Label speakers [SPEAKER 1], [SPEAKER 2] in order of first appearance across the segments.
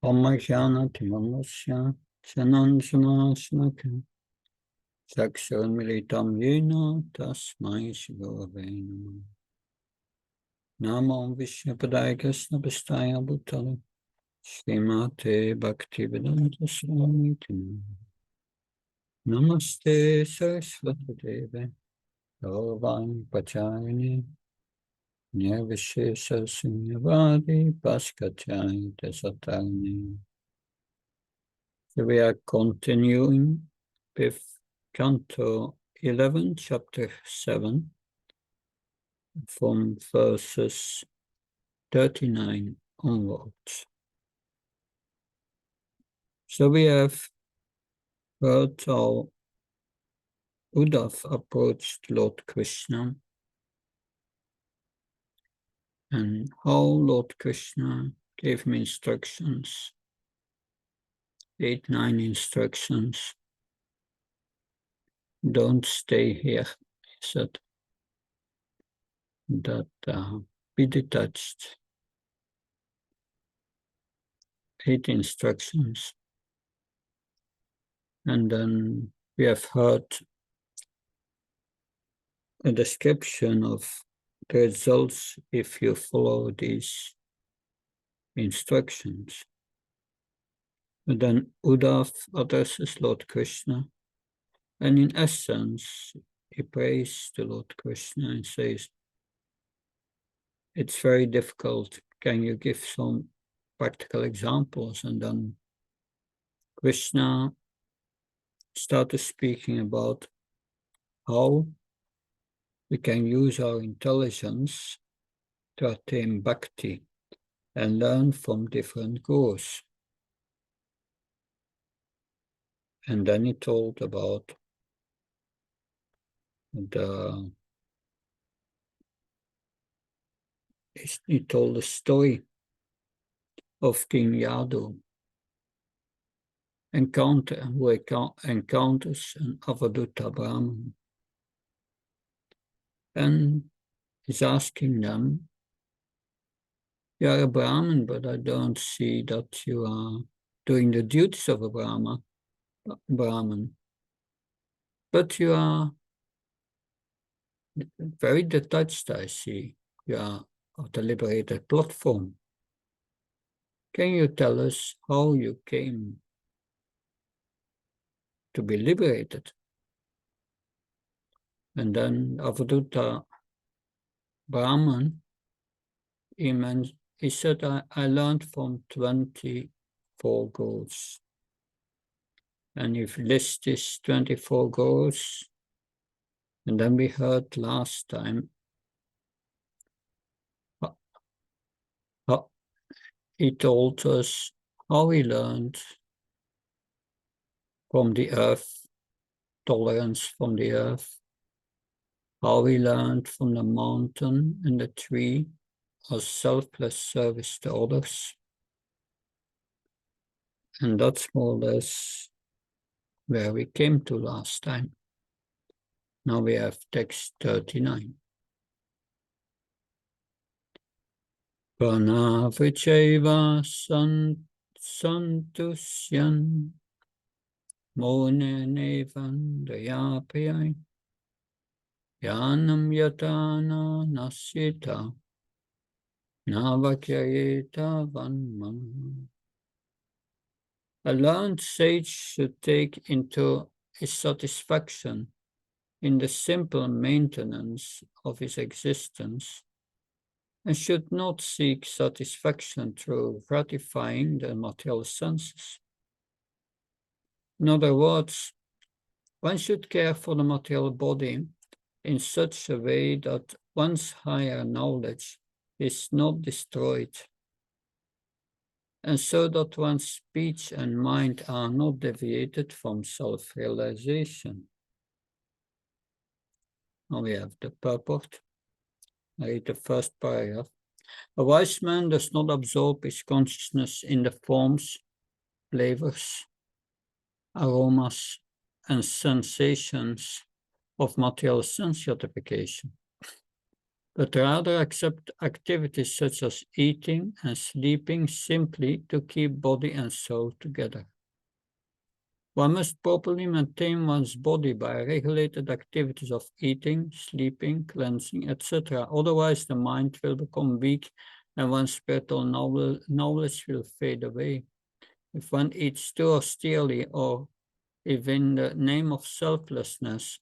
[SPEAKER 1] Omajnanatimammasya Shananjanashanaka Saksharamilitam Yena Tasmai Shigurave Namah. Namo Vishnupadaya Krishna Pastaya Bhutale Srimate Bhaktivedanta Swamiti Namaste Saraswati Deve Gauravani Pachayani Nirvishesha Sunyavadi Paskatyai Dasatani. So we are continuing with Canto 11, Chapter 7, from verses 39 onwards. So we have heard how Uddhava approached Lord Krishna and how Lord Krishna gave him instructions, 9 instructions. Don't stay here, he said, that be detached. 8 instructions. And then we have heard a description of the results if you follow these instructions. And then Uddhava addresses Lord Krishna, and in essence, he prays to Lord Krishna and says, it's very difficult, can you give some practical examples? And then Krishna started speaking about how we can use our intelligence to attain bhakti and learn from different gurus. And then he told about he told the story of King Yadu who encounters an Avaduta Brahman. And he's asking them, you are a Brahmin, but I don't see that you are doing the duties of a Brahmin. But you are very detached, I see. You are of the liberated platform. Can you tell us how you came to be liberated? And then Avaduta Brahman, he said, I learned from 24 gurus. And you've listed these 24 gurus. And then we heard last time he told us how he learned from the earth, tolerance from the earth, how he learned from the mountain and the tree, or selfless service to others. And that's more or less where we came to last time. Now we have text 39. Pranavricheva santusyan monenevan dayapayai yanam yatana nasyita navakyayeta vanman. A learned sage should take into his satisfaction in the simple maintenance of his existence and should not seek satisfaction through gratifying the material senses. In other words, one should care for the material body in such a way that one's higher knowledge is not destroyed, and so that one's speech and mind are not deviated from self-realization. Now we have the purport. I read the first paragraph. A wise man does not absorb his consciousness in the forms, flavors, aromas, and sensations of material sense gratification. but rather accept activities such as eating and sleeping simply to keep body and soul together. One must properly maintain one's body by regulated activities of eating, sleeping, cleansing, etc. Otherwise, the mind will become weak and one's spiritual knowledge will fade away. If one eats too austerely, or if in the name of selflessness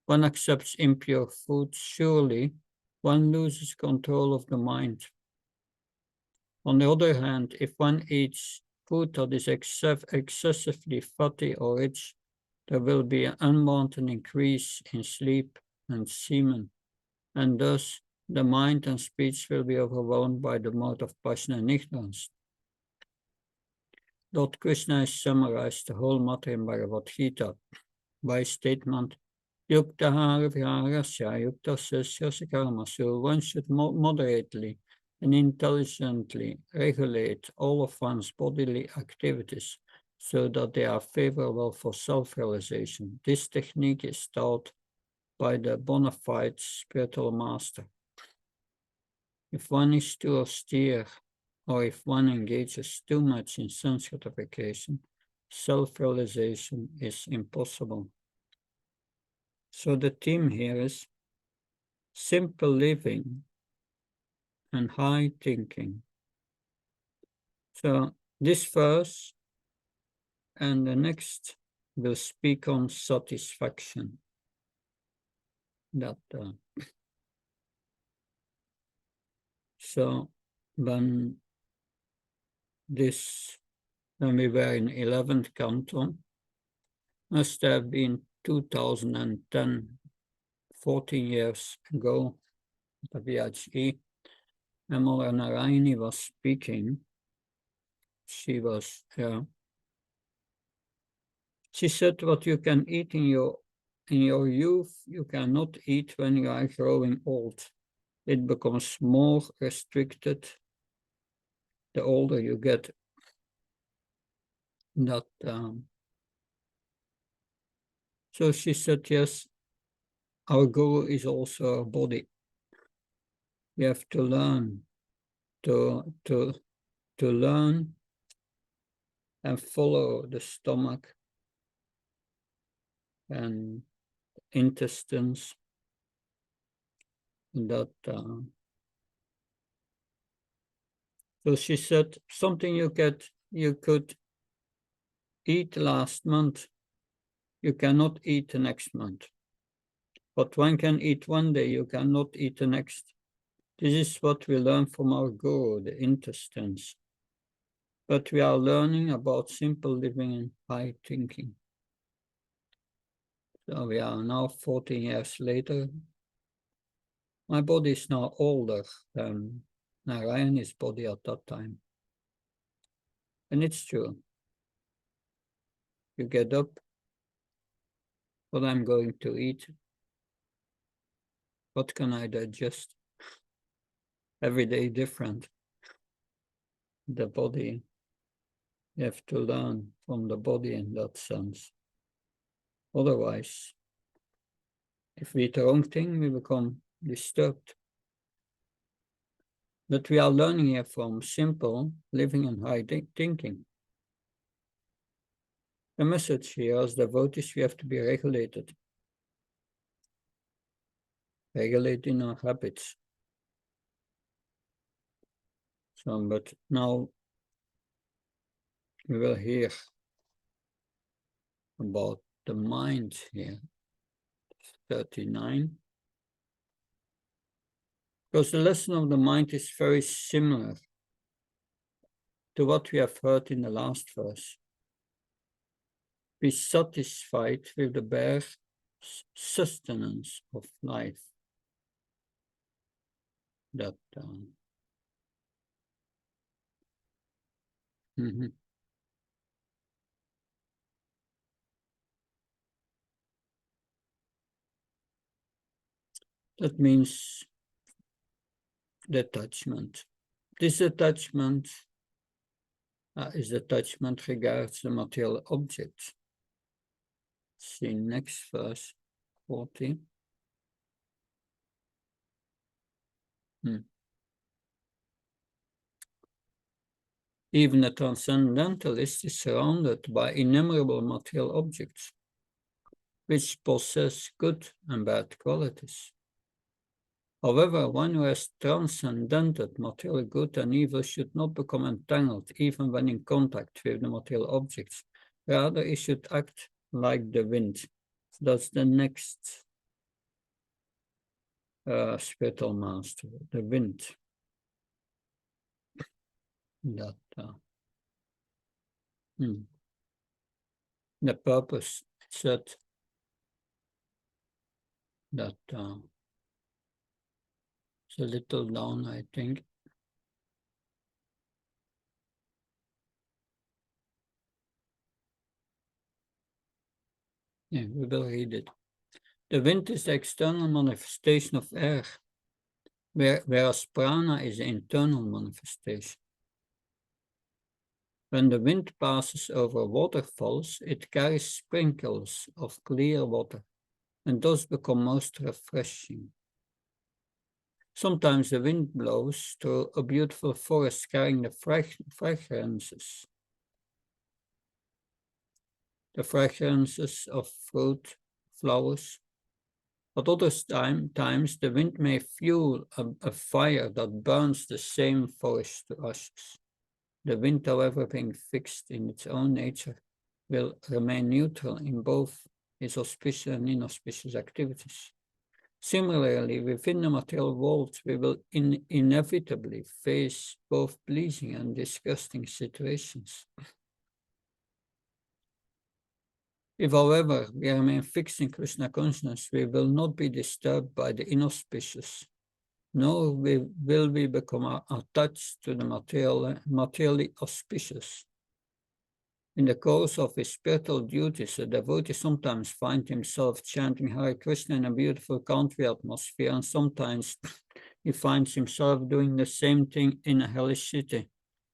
[SPEAKER 1] one accepts impure food, surely one loses control of the mind. On the other hand, if one eats food that is excessively fatty or rich, there will be an unwanted increase in sleep and semen, and thus the mind and speech will be overwhelmed by the mode of passion and ignorance. Lord Krishna has summarized the whole matter in Bhagavad Gita by statement, Yukta viharasya yukta sasya karma. So one should moderately and intelligently regulate all of one's bodily activities so that they are favorable for self-realization. This technique is taught by the bona fide spiritual master. If one is too austere, or if one engages too much in sense gratification, self-realization is impossible. So the theme here is simple living and high thinking. So this verse and the next will speak on satisfaction. So when we were in 11th canton, must have been 2010, 14 years ago, the VHE, Amala Narayani was speaking. She said, what you can eat in your youth, you cannot eat when you are growing old. It becomes more restricted the older you get. So she said, yes, our guru is also our body. We have to learn to learn and follow the stomach and intestines. So she said, something you could eat last month, you cannot eat the next month. What one can eat one day, you cannot eat the next. This is what we learn from our guru, the intestines. But we are learning about simple living and high thinking. So we are now 14 years later. My body is now older than Narayani's body at that time. And it's true. You get up, what I'm going to eat, what can I digest? Every day different. The body, you have to learn from the body in that sense. Otherwise, if we eat the wrong thing, we become disturbed. But we are learning here from simple living and high thinking. The message here as devotees, we have to be regulated. Regulating our habits. So, but now we will hear about the mind here. 39. Because the lesson of the mind is very similar to what we have heard in the last verse. Be satisfied with the bare sustenance of life. That that means detachment. This attachment is attachment regards the material objects. See next verse 40. Even a transcendentalist is surrounded by innumerable material objects, which possess good and bad qualities. However, one who has transcended material good and evil should not become entangled even when in contact with the material objects. Rather, he should act like the wind. That's the next spiritual master, the wind. That the purpose said that it's a little down, I think. Yeah, we will read it. The wind is the external manifestation of air, whereas prana is the internal manifestation. When the wind passes over waterfalls, it carries sprinkles of clear water and thus become most refreshing. Sometimes the wind blows through a beautiful forest carrying the fragrances of fruit, flowers. At other times, the wind may fuel a fire that burns the same forest to ashes. The wind, however, being fixed in its own nature, will remain neutral in both its auspicious and inauspicious activities. Similarly, within the material world, we will inevitably face both pleasing and disgusting situations. If, however, we remain fixed in Krishna consciousness, we will not be disturbed by the inauspicious, nor will we become attached to the materially auspicious. In the course of his spiritual duties, a devotee sometimes finds himself chanting Hare Krishna in a beautiful country atmosphere, and sometimes he finds himself doing the same thing in a hellish city.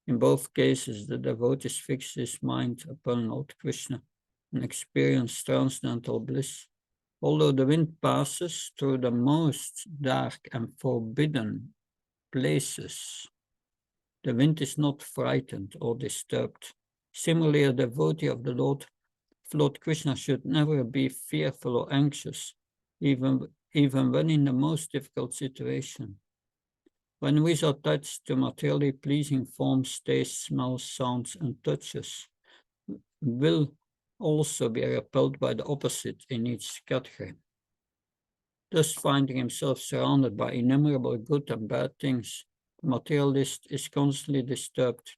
[SPEAKER 1] In both cases, the devotee fixes his mind upon Lord Krishna and experiences transcendental bliss. Although the wind passes through the most dark and forbidden places, the wind is not frightened or disturbed. Similarly, a devotee of the Lord Krishna should never be fearful or anxious, even when in the most difficult situation. When we are attached to materially pleasing forms, tastes, smells, sounds, and touches, will also be repelled by the opposite in each category. Thus, finding himself surrounded by innumerable good and bad things, the materialist is constantly disturbed.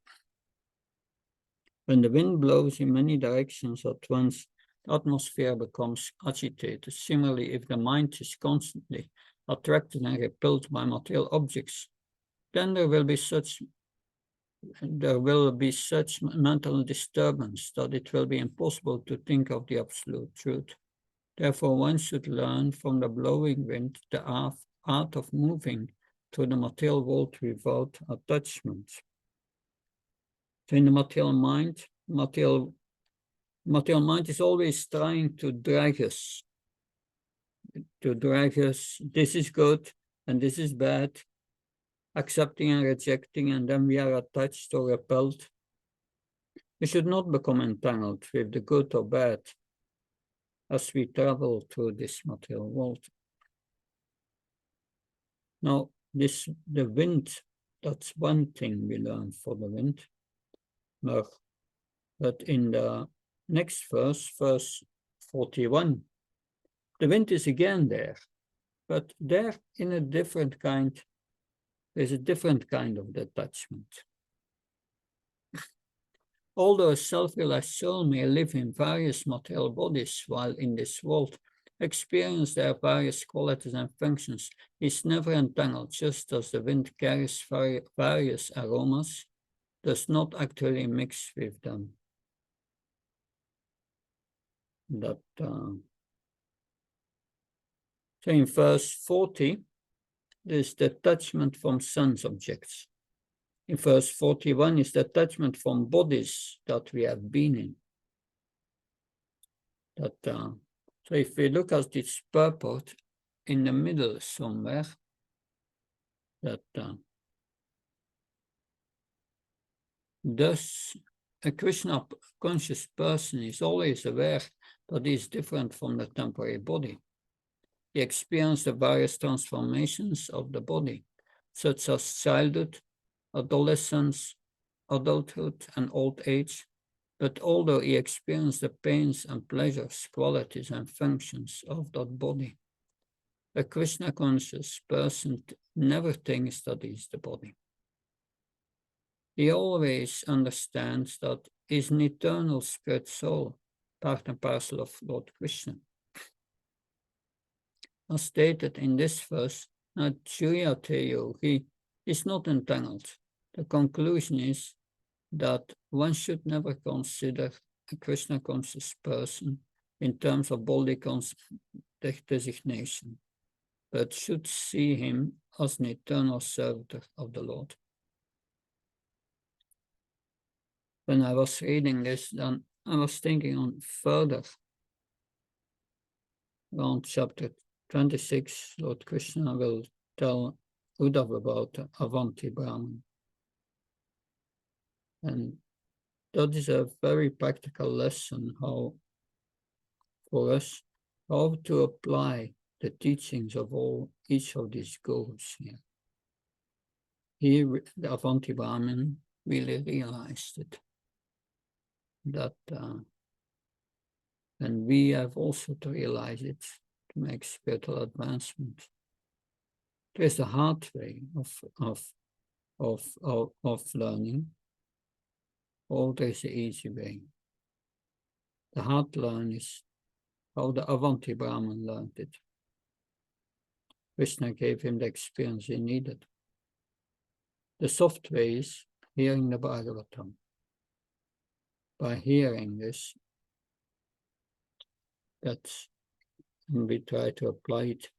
[SPEAKER 1] When the wind blows in many directions at once, the atmosphere becomes agitated. Similarly, if the mind is constantly attracted and repelled by material objects, then there will be such mental disturbance that it will be impossible to think of the absolute truth. Therefore, one should learn from the blowing wind the art of moving through the material world without attachment. So in the material mind is always trying to drag us. This is good and this is bad, accepting and rejecting, and then we are attached or repelled. We should not become entangled with the good or bad as we travel through this material world. Now, the wind, that's one thing we learn for the wind. But in the next verse 41, the wind is again there, but there in a different kind, there's a different kind of detachment. Although a self-realized soul may live in various material bodies while in this world, experience their various qualities and functions, is never entangled, just as the wind carries various aromas, does not actually mix with them. So in verse 40, there's detachment from sense objects. In verse 41 is detachment from bodies that we have been in. So if we look at this purport in the middle somewhere, that thus a Krishna conscious person is always aware that he is different from the temporary body. He experiences the various transformations of the body, such as childhood, adolescence, adulthood, and old age. But although he experiences the pains and pleasures, qualities, and functions of that body, a Krishna conscious person never thinks that he is the body. He always understands that he is an eternal spirit soul, part and parcel of Lord Krishna. As stated in this verse, Nachuyate Yogi is not entangled. The conclusion is that one should never consider a Krishna conscious person in terms of body designation, but should see him as an eternal servitor of the Lord. When I was reading this, then I was thinking on further around chapter 26, Lord Krishna will tell Uddhava about Avanti Brahman. And that is a very practical lesson how, for us, how to apply the teachings of each of these gurus here. Here, the Avanti Brahman really realized it, that and we have also to realize it to make spiritual advancement. There is a hard way of learning, or there is an easy way. The hard learn is how the Avanti Brahman learned it. Krishna gave him the experience he needed. The soft way is hearing the Bhagavatam. By hearing this, and we try to apply it,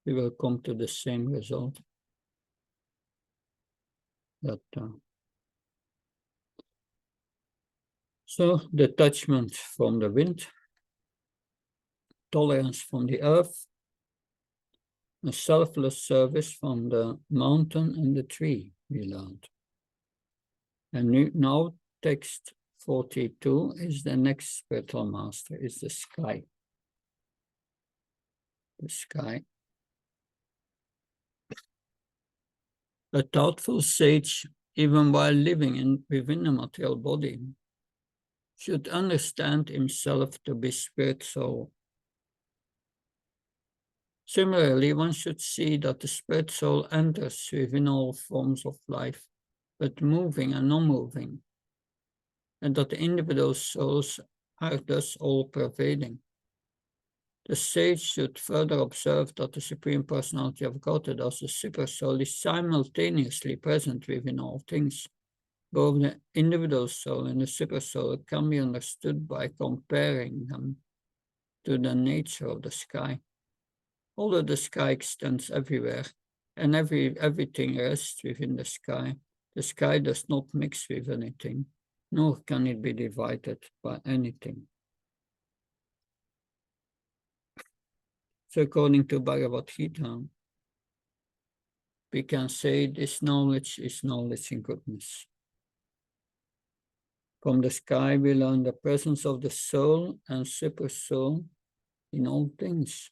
[SPEAKER 1] we will come to the same result. So, detachment from the wind, tolerance from the earth, a selfless service from the mountain and the tree, we learned. And now text 42 is the next spiritual master, is the sky. The sky. A thoughtful sage, even while living within a material body, should understand himself to be spirit soul. Similarly, one should see that the spirit soul enters within all forms of life, but moving and non-moving, and that the individual souls are thus all-pervading. The sage should further observe that the Supreme Personality of Godhead as the Super Soul is simultaneously present within all things. Both the individual soul and the Super Soul can be understood by comparing them to the nature of the sky. Although the sky extends everywhere and everything rests within the sky does not mix with anything, nor can it be divided by anything. So according to Bhagavad Gita, we can say this knowledge is knowledge in goodness. From the sky we learn the presence of the soul and super soul in all things.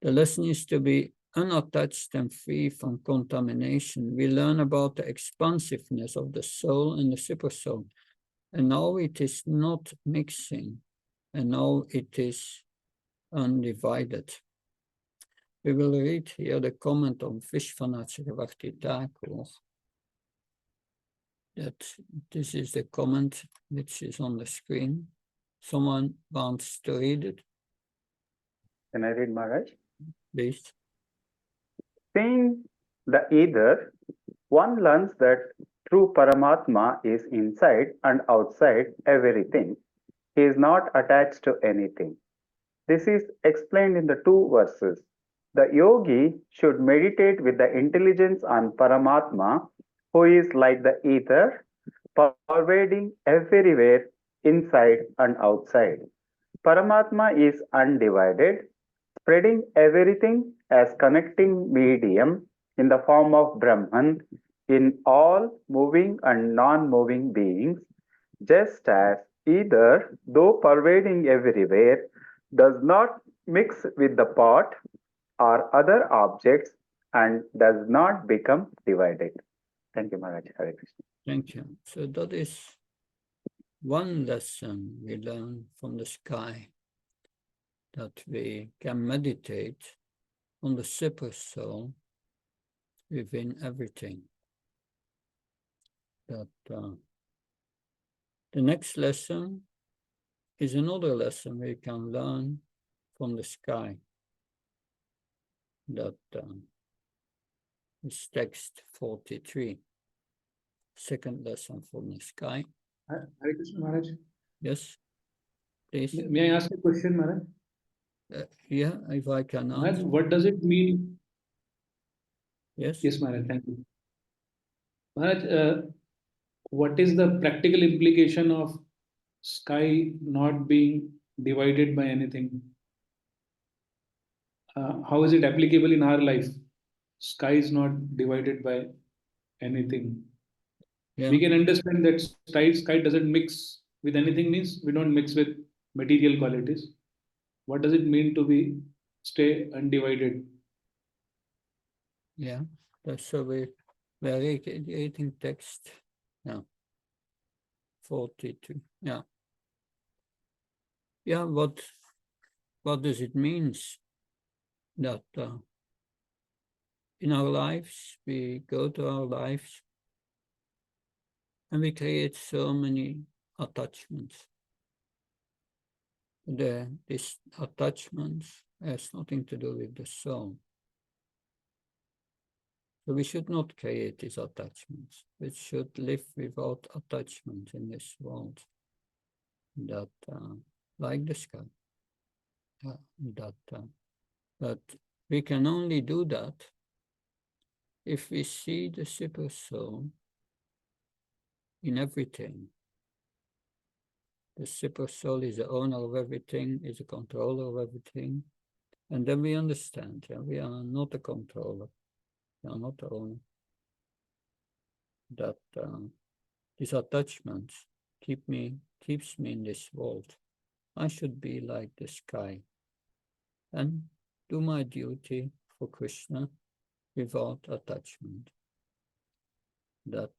[SPEAKER 1] The lesson is to be unattached and free from contamination. We learn about the expansiveness of the soul and the super soul, and now it is not mixing, and now it is undivided. We will read here the comment of Vishwanath Thakur. That this is the comment which is on the screen. Someone wants to read it?
[SPEAKER 2] Can I read, Maharaj?
[SPEAKER 1] Please.
[SPEAKER 2] Seeing the either, one learns that true Paramatma is inside and outside everything. He is not attached to anything. This is explained in the two verses. The yogi should meditate with the intelligence on Paramatma, who is like the ether, pervading everywhere, inside and outside. Paramatma is undivided, spreading everything as connecting medium in the form of Brahman in all moving and non moving beings, just as either, though pervading everywhere, does not mix with the pot or other objects and does not become divided. Thank you, Maharaj. Hare Krishna.
[SPEAKER 1] Thank you. So that is one lesson we learn from the sky, that we can meditate on the super soul within everything. That the next lesson is another lesson we can learn from the sky. That is text 43. Second lesson from the sky.
[SPEAKER 3] Hare Krishna Maharaj.
[SPEAKER 1] Yes, please.
[SPEAKER 3] May I ask a question, Maharaj?
[SPEAKER 1] Yeah, if I can
[SPEAKER 3] Maharaj,
[SPEAKER 1] answer.
[SPEAKER 3] what does it mean?
[SPEAKER 1] Yes.
[SPEAKER 3] Yes, Maharaj, thank you. Maharaj, what is the practical implication of sky not being divided by anything? How is it applicable in our life? Sky is not divided by anything.
[SPEAKER 1] Yeah.
[SPEAKER 3] We can understand that sky doesn't mix with anything, means we don't mix with material qualities. What does it mean to be stay undivided?
[SPEAKER 1] Yeah. So we are reading text. Yeah. 42. Yeah. Yeah. What does it mean that in our lives we go to our lives and we create so many attachments. This attachments has nothing to do with the soul. So we should not create these attachments. We should live without attachment in this world. That, like the sky, that we can only do that if we see the super soul in everything. The super soul is the owner of everything, is the controller of everything. And then we understand, we are not a controller, we are not the owner. That these attachments keeps me in this world. I should be like the sky and do my duty for Krishna without attachment. That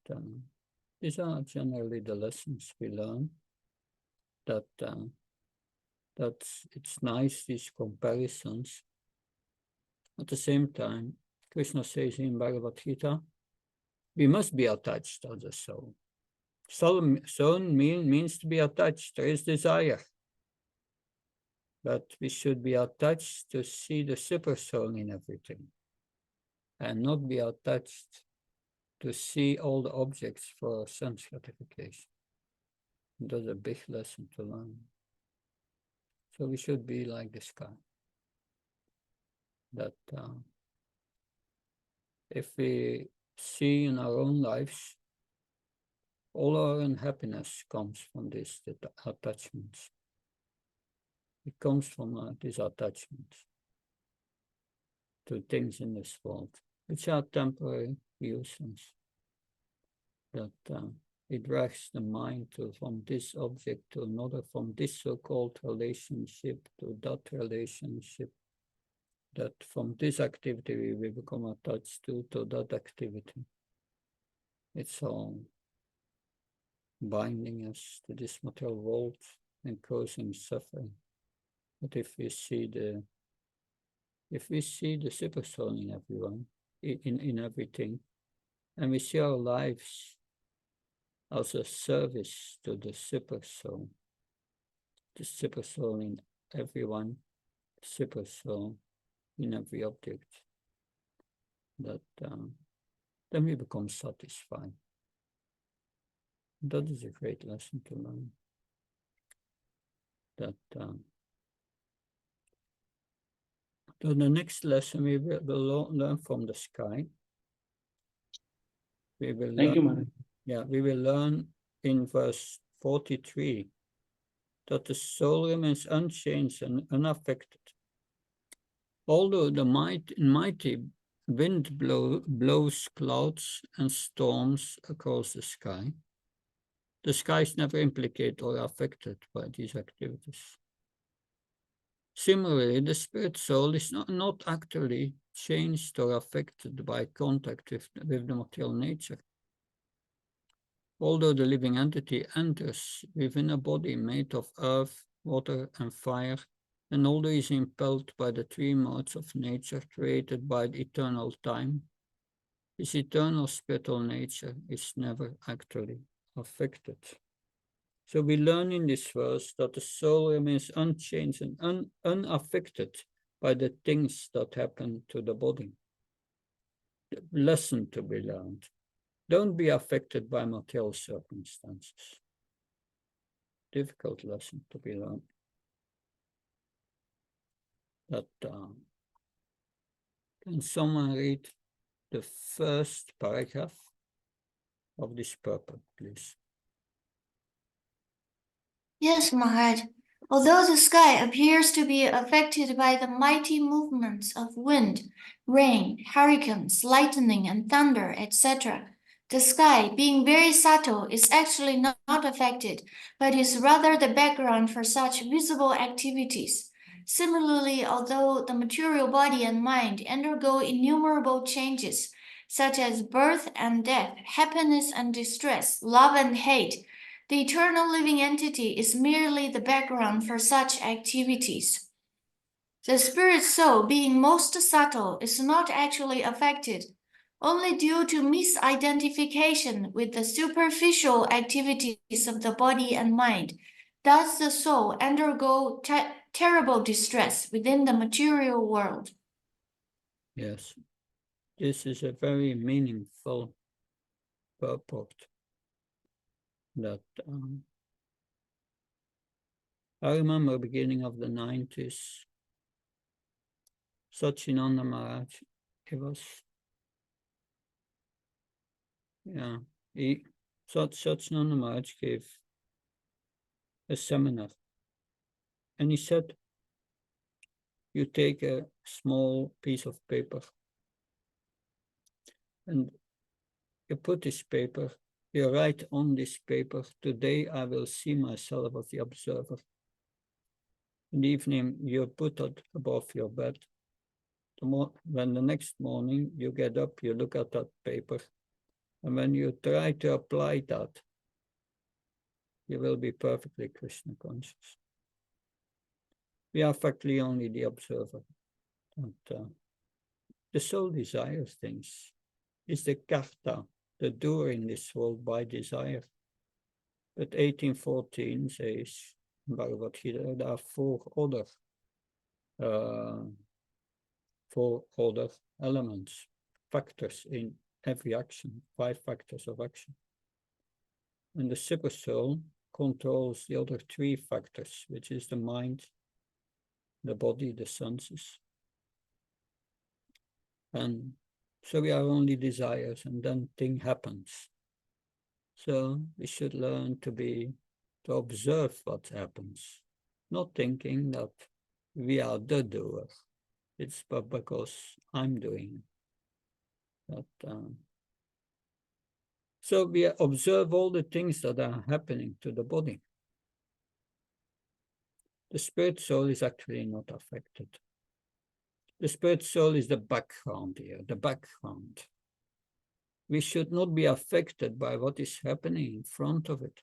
[SPEAKER 1] these are generally the lessons we learn. That it's nice, these comparisons. At the same time, Krishna says in Bhagavad Gita, we must be attached to the soul. Soul means to be attached. There is desire. But we should be attached to see the super soul in everything. And not be attached to see all the objects for sense gratification. That's a big lesson to learn. So we should be like the sky. That if we see in our own lives, all our unhappiness comes from these attachments. It comes from these attachments to things in this world, which are temporary illusions. That it drags the mind from this object to another, from this so-called relationship to that relationship. That from this activity we become attached to that activity. It's all binding us to this material world and causing suffering. But if we see the super soul in everyone, in everything, and we see our lives as a service to the super soul in everyone, super soul in every object, that then we become satisfied. That is a great lesson to learn. That so the next lesson we will learn from the sky. We will
[SPEAKER 3] Thank you, Maharaj.
[SPEAKER 1] Yeah, we will learn in verse 43 that the soul remains unchanged and unaffected Although the mighty wind blows clouds and storms across the sky is never implicated or affected by these activities. Similarly, the spirit soul is not actually changed or affected by contact with the material nature. Although the living entity enters within a body made of earth, water, and fire, and although is impelled by the three modes of nature created by the eternal time, his eternal spiritual nature is never actually affected. So we learn in this verse that the soul remains unchanged and unaffected by the things that happen to the body. The lesson to be learned. Don't be affected by material circumstances. Difficult lesson to be learned. That can someone read the first paragraph of this purport, please?
[SPEAKER 4] Yes, Maharaj. Although the sky appears to be affected by the mighty movements of wind, rain, hurricanes, lightning, and thunder, etc., the sky, being very subtle, is actually not affected, but is rather the background for such visible activities. Similarly, although the material body and mind undergo innumerable changes, such as birth and death, happiness and distress, love and hate, the eternal living entity is merely the background for such activities. The spirit soul, being most subtle, is not actually affected, only due to misidentification with the superficial activities of the body and mind. Does the soul undergo terrible distress within the material world?
[SPEAKER 1] Yes, this is a very meaningful purport that I remember beginning of the 90s, Sachinanda Maharaj, Sachinanda Maharaj gave a seminar, and he said, you take a small piece of paper and you put this paper, you write on this paper, today I will see myself as the observer. In the evening, you put it above your bed. When the next morning you get up, you look at that paper, and when you try to apply that, you will be perfectly Krishna conscious. We are factually only the observer. And, the soul desires things. It's the karta, the doer in this world by desire. But 1814 says, in Bhagavad Gita, there are four other elements, factors in every action, 5 factors of action. And the super soul controls the other 3 factors, which is the mind, the body, the senses. And so we are only desires, and then thing happens. So we should learn to observe what happens, not thinking that we are the doer. It's but because I'm doing that. So we observe all the things that are happening to the body. The spirit soul is actually not affected. The spirit soul is the background here, the background. We should not be affected by what is happening in front of it.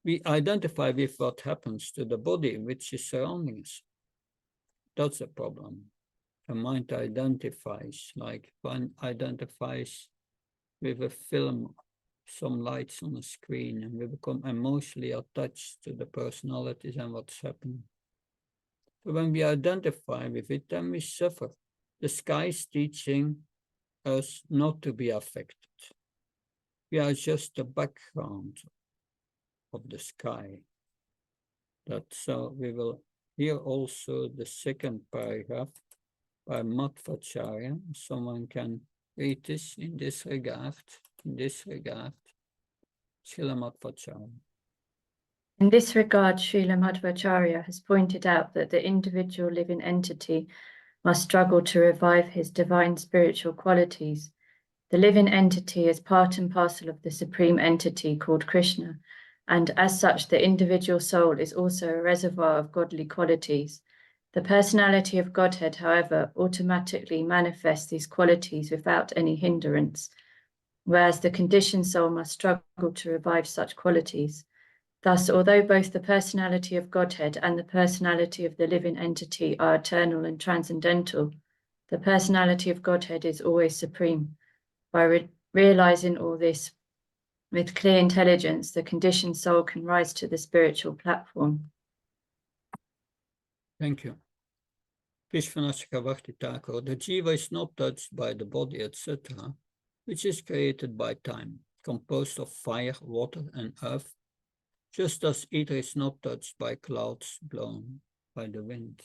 [SPEAKER 1] We identify with what happens to the body which is surrounding us. That's a problem. The mind identifies, like one identifies with a film, some lights on a screen, and we become emotionally attached to the personalities and what's happening. But when we identify with it, then we suffer. The sky is teaching us not to be affected. We are just the background of the sky. So we will hear also the second paragraph by Madhvacharya. Someone can read this in this regard. Srila Madhvacharya.
[SPEAKER 5] In this regard, Srila Madhvacharya has pointed out that the individual living entity must struggle to revive his divine spiritual qualities. The living entity is part and parcel of the supreme entity called Krishna, and as such, the individual soul is also a reservoir of godly qualities. The personality of Godhead, however, automatically manifests these qualities without any hindrance, whereas the conditioned soul must struggle to revive such qualities. Thus, although both the personality of Godhead and the personality of the living entity are eternal and transcendental, the personality of Godhead is always supreme. By realizing all this with clear intelligence, the conditioned soul can rise to the spiritual platform.
[SPEAKER 1] Thank you. Vishwanatha Bhakti Thakur, the jiva is not touched by the body, etc., which is created by time, composed of fire, water, and earth, just as ether is not touched by clouds blown by the wind.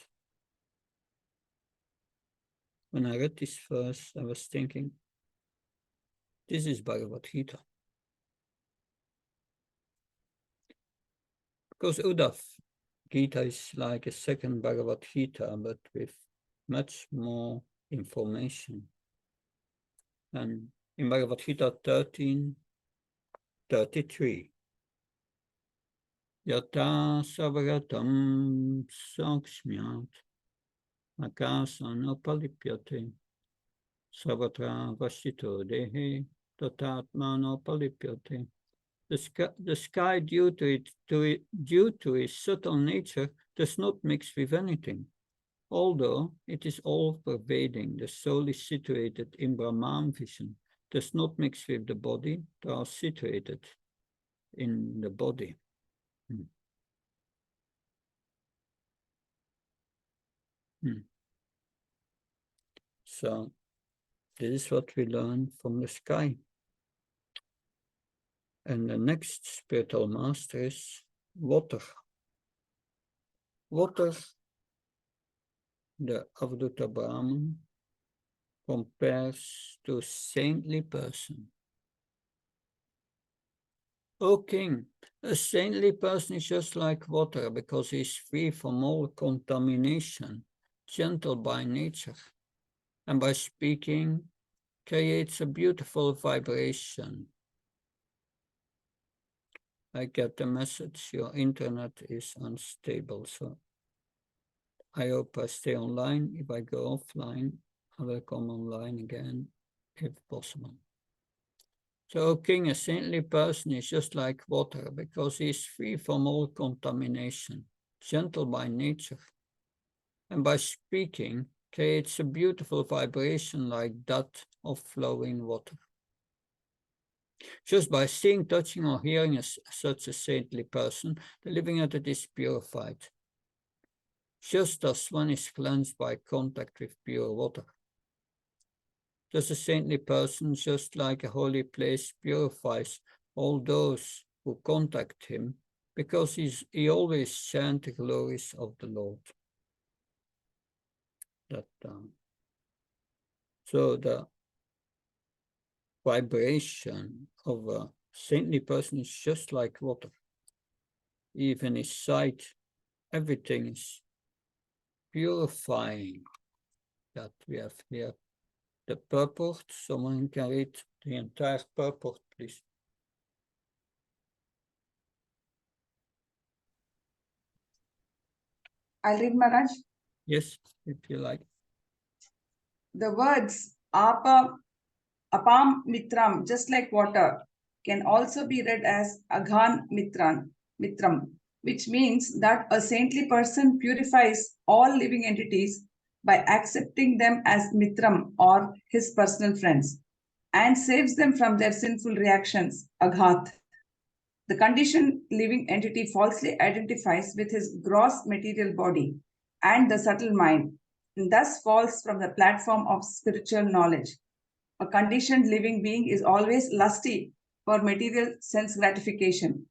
[SPEAKER 1] When I read this verse, I was thinking, this is Bhagavad Gita. Because Uddhava, Gita is like a second Bhagavad Gita, but with much more information. And in Bhagavad Gita 13:33, Yata savagatam sakshmyat akasana palipyate savatra vashito dehe tatatmano palipyate. The sky, due to its subtle nature, does not mix with anything. Although it is all-pervading, the soul is situated in Brahman vision, does not mix with the body, they are situated in the body. So, this is what we learn from the sky. And the next spiritual master is water. Water, the Avadhuta Brahman compares to saintly person. O king, a saintly person is just like water because he is free from all contamination, gentle by nature, and by speaking creates a beautiful vibration. I get the message, your internet is unstable, so I hope I stay online. If I go offline, I will come online again, if possible. So, O king, a saintly person is just like water because he is free from all contamination, gentle by nature, and by speaking creates a beautiful vibration like that of flowing water. Just by seeing, touching, or hearing such a saintly person, the living entity is purified. Just as one is cleansed by contact with pure water. Just a saintly person, just like a holy place, purifies all those who contact him, because he always chants the glories of the Lord. So the vibration of a saintly person is just like water. Even his sight, everything is purifying. That we have here the purport. Someone can read the entire purport, please.
[SPEAKER 6] I'll read, Maharaj.
[SPEAKER 1] Yes, if you like.
[SPEAKER 6] The words apam mitram, just like water, can also be read as aghan mitram, which means that a saintly person purifies all living entities by accepting them as mitram or his personal friends and saves them from their sinful reactions, aghat. The conditioned living entity falsely identifies with his gross material body and the subtle mind, and thus falls from the platform of spiritual knowledge. A conditioned living being is always lusty for material sense gratification.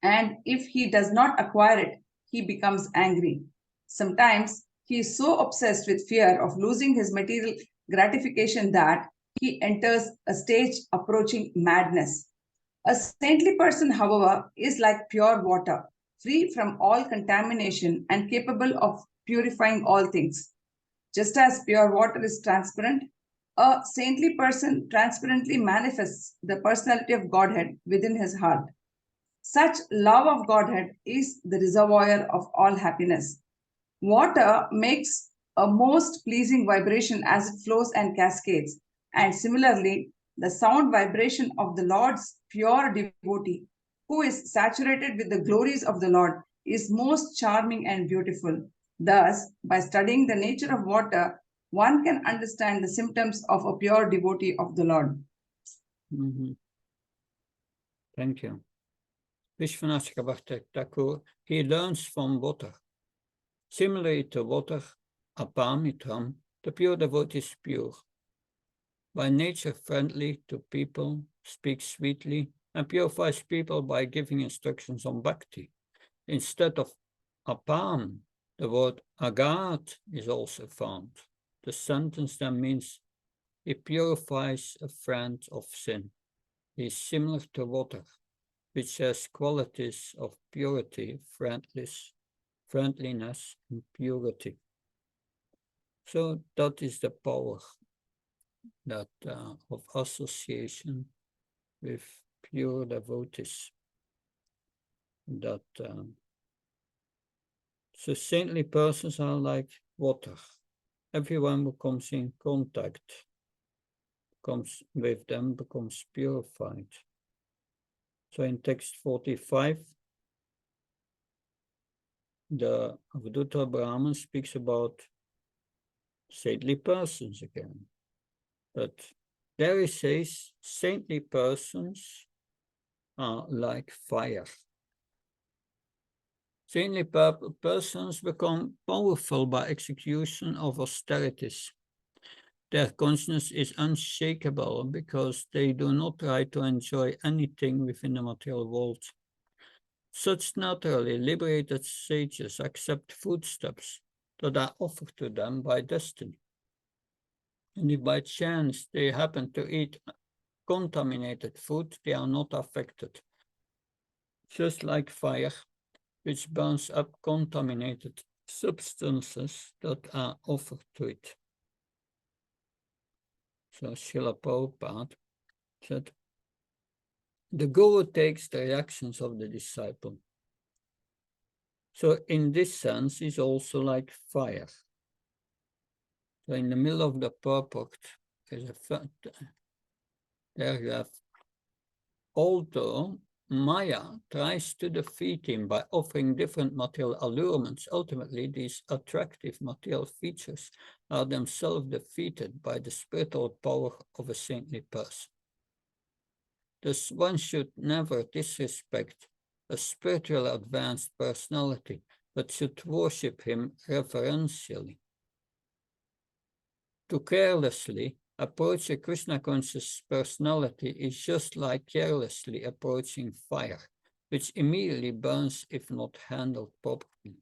[SPEAKER 6] And if he does not acquire it, he becomes angry. Sometimes he is so obsessed with fear of losing his material gratification that he enters a stage approaching madness. A saintly person, however, is like pure water. free from all contamination and capable of purifying all things. Just as pure water is transparent, a saintly person transparently manifests the personality of Godhead within his heart. Such love of Godhead is the reservoir of all happiness. Water makes a most pleasing vibration as it flows and cascades. And similarly, the sound vibration of the Lord's pure devotee, who is saturated with the glories of the Lord, is most charming and beautiful. Thus, by studying the nature of water, one can understand the symptoms of a pure devotee of the Lord.
[SPEAKER 1] Thank you. Vishwanath Chakravarti Thakur, he learns from water. Similarly to water, apamitram, the pure devotee is pure. By nature friendly to people, speaks sweetly, and purifies people by giving instructions on bhakti. Instead of apam, the word agat is also found. The sentence then means he purifies a friend of sin. He is similar to water, which has qualities of purity, friendliness, and purity. So that is the power that of association with pure devotees. That so saintly persons are like water. Everyone who comes in contact comes with them becomes purified. So in text 45, the Avadhuta Brahman speaks about saintly persons again. But there he says saintly persons are like fire. Saintly persons become powerful by execution of austerities. Their consciousness is unshakable because they do not try to enjoy anything within the material world. Such naturally liberated sages accept foodstuffs that are offered to them by destiny. And if by chance they happen to eat contaminated food, they are not affected. Just like fire, which burns up contaminated substances that are offered to it. So Srila Prabhupada said, the guru takes the reactions of the disciple. So in this sense, he's also like fire. So in the middle of the purport, there you have, although Maya tries to defeat him by offering different material allurements, ultimately these attractive material features are themselves defeated by the spiritual power of a saintly person. Thus, one should never disrespect a spiritual advanced personality, but should worship him reverentially. To carelessly approach a Krishna conscious personality is just like carelessly approaching fire, which immediately burns if not handled properly.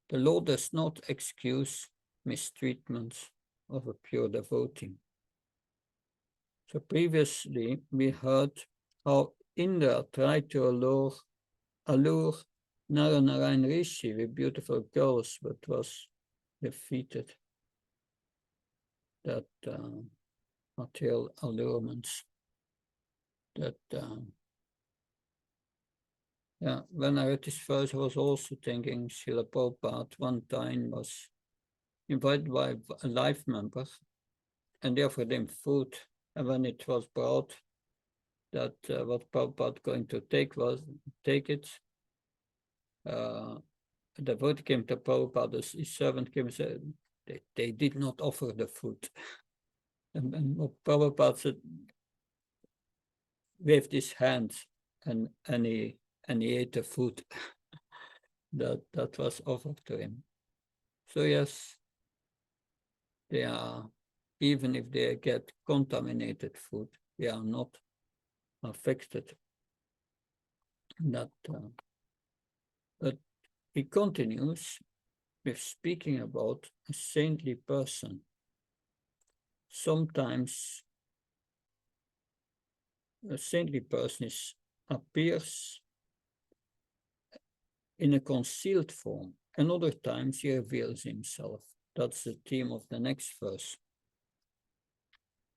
[SPEAKER 1] The Lord does not excuse mistreatment of a pure devotee. So previously we heard how Indra tried to allure Naranarayan Rishi with beautiful girls, but was defeated. That material allurements. That when I read this verse, I was also thinking Srila Prabhupada one time was invited by a life member, and they offered him food. And when it was brought that what Prabhupada going to take it, the devotee came to Prabhupada, his servant came and said, they did not offer the food. And Prabhupada said, waved his hand and he ate the food that was offered to him. So yes, they are, even if they get contaminated food, they are not affected. But he continues with speaking about a saintly person. Sometimes a saintly person appears in a concealed form, and other times he reveals himself. That's the theme of the next verse.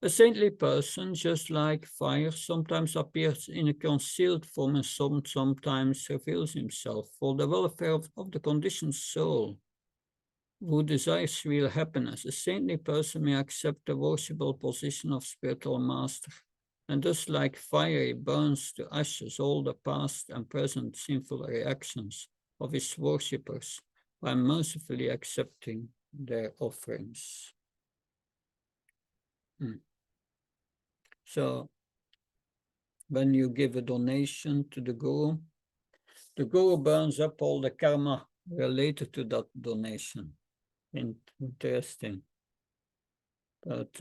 [SPEAKER 1] A saintly person, just like fire, sometimes appears in a concealed form and sometimes reveals himself for the welfare of the conditioned soul who desires real happiness. A saintly person may accept the worshipable position of spiritual master, and thus, like fire, he burns to ashes all the past and present sinful reactions of his worshippers by mercifully accepting their offerings. So, when you give a donation to the Guru burns up all the karma related to that donation. Interesting. But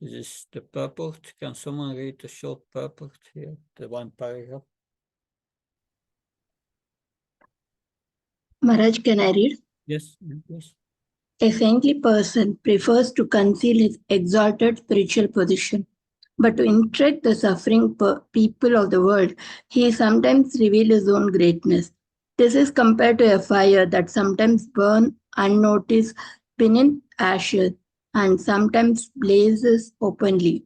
[SPEAKER 1] this is the purport. Can someone read the short purport here, the one paragraph?
[SPEAKER 7] Maharaj, can I read?
[SPEAKER 1] Yes, yes.
[SPEAKER 7] A saintly person prefers to conceal his exalted spiritual position, but to interact the suffering people of the world, he sometimes reveals his own greatness. This is compared to a fire that sometimes burns unnoticed beneath ashes and sometimes blazes openly.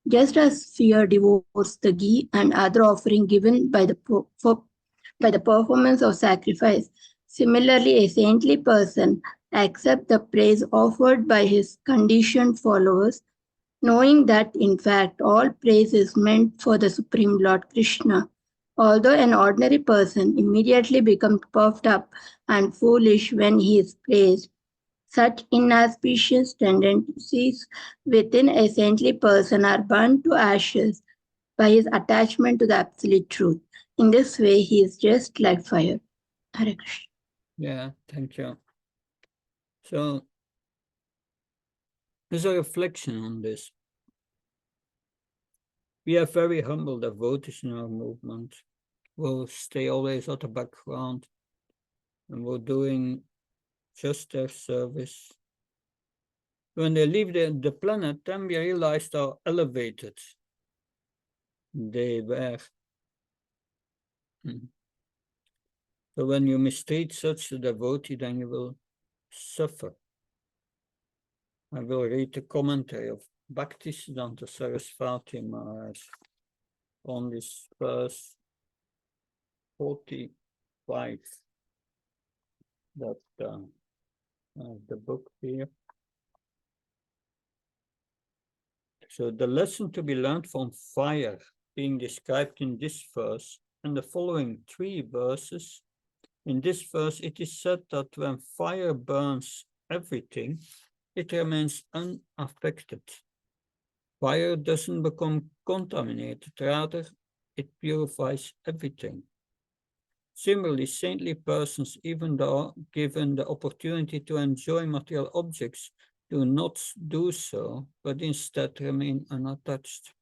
[SPEAKER 7] Just as fear devours the ghee and other offering given by the performance of sacrifice, similarly a saintly person accepts the praise offered by his conditioned followers, knowing that in fact all praise is meant for the Supreme Lord Krishna. Although an ordinary person immediately becomes puffed up and foolish when he is praised, such inauspicious tendencies within a saintly person are burned to ashes by his attachment to the absolute truth. In this way, he is just like fire. Hare Krishna.
[SPEAKER 1] Yeah, thank you. So, there's a reflection on this. We have very humble devotees in our movement who stay always at the background and we're doing just their service. When they leave the planet, then we realize how elevated they were. So when you mistreat such a devotee, then you will suffer. I will read the commentary of Bhaktivedanta Sarasvati Maharaj on this verse 45. That the book here. So the lesson to be learned from fire being described in this verse and the following 3 verses. In this verse, it is said that when fire burns everything, it remains unaffected. Fire doesn't become contaminated, rather, it purifies everything. Similarly, saintly persons, even though given the opportunity to enjoy material objects, do not do so, but instead remain unattached.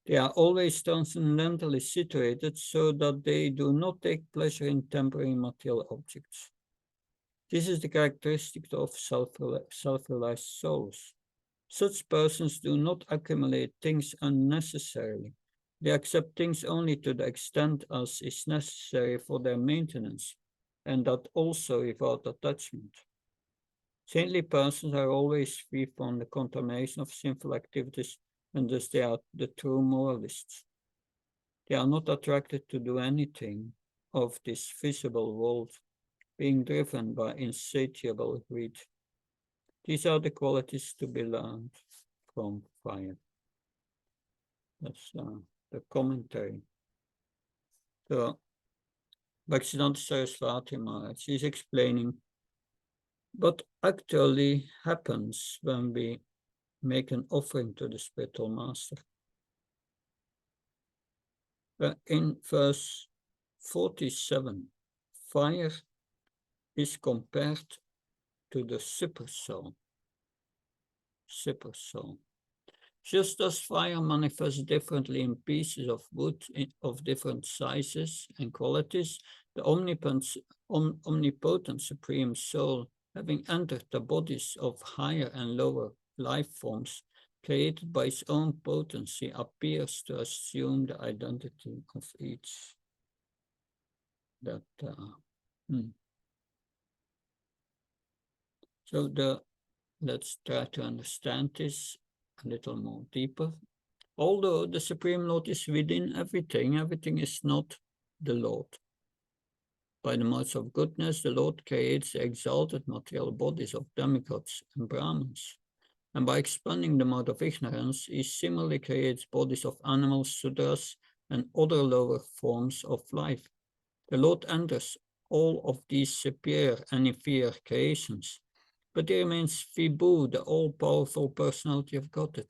[SPEAKER 1] They are always transcendentally situated so that they do not take pleasure in temporary material objects. This is the characteristic of self-realized souls. Such persons do not accumulate things unnecessarily. They accept things only to the extent as is necessary for their maintenance, and that also without attachment. Saintly persons are always free from the contamination of sinful activities, and thus they are the true moralists. They are not attracted to do anything of this visible world, being driven by insatiable greed. These are the qualities to be learned from fire. That's the commentary. So, Bhaktivedanta Sarasvati Maharaj is explaining what actually happens when we make an offering to the spiritual master. In verse 47, fire is compared to the super soul. Super soul. Just as fire manifests differently in pieces of wood of different sizes and qualities, the omnipotent Supreme Soul, having entered the bodies of higher and lower life forms, created by its own potency, appears to assume the identity of each. that so let's try to understand this a little more deeper. Although the Supreme Lord is within everything, everything is not the Lord. By the modes of goodness, the Lord creates the exalted material bodies of demigods and Brahmins. And by expanding the mode of ignorance, he similarly creates bodies of animals, sudras, and other lower forms of life. The Lord enters all of these superior and inferior creations, but he remains Vibhu, the all-powerful personality of Godhead.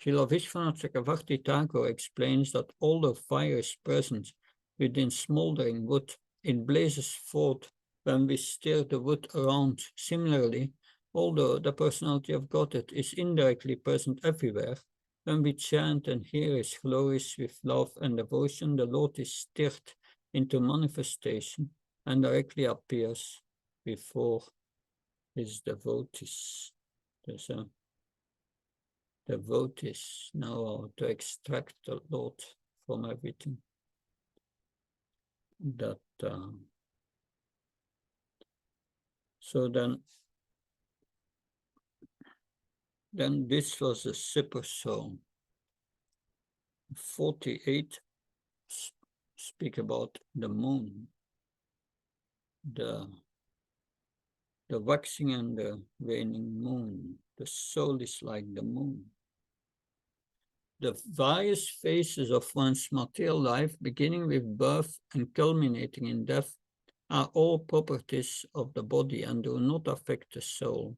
[SPEAKER 1] Srila Vishwanath Chakravarti Thakur explains that although fire is present within smoldering wood, it blazes forth when we stir the wood around. Similarly, although the personality of Godhead is indirectly present everywhere, when we chant and hear his glories with love and devotion, the Lord is stirred into manifestation and directly appears before his devotees. There's a devotees know how to extract the Lord from everything. That so then this was a super soul. 48 speak about the moon, the waxing and the waning moon. The soul is like the moon. The various phases of one's material life, beginning with birth and culminating in death, are all properties of the body and do not affect the soul.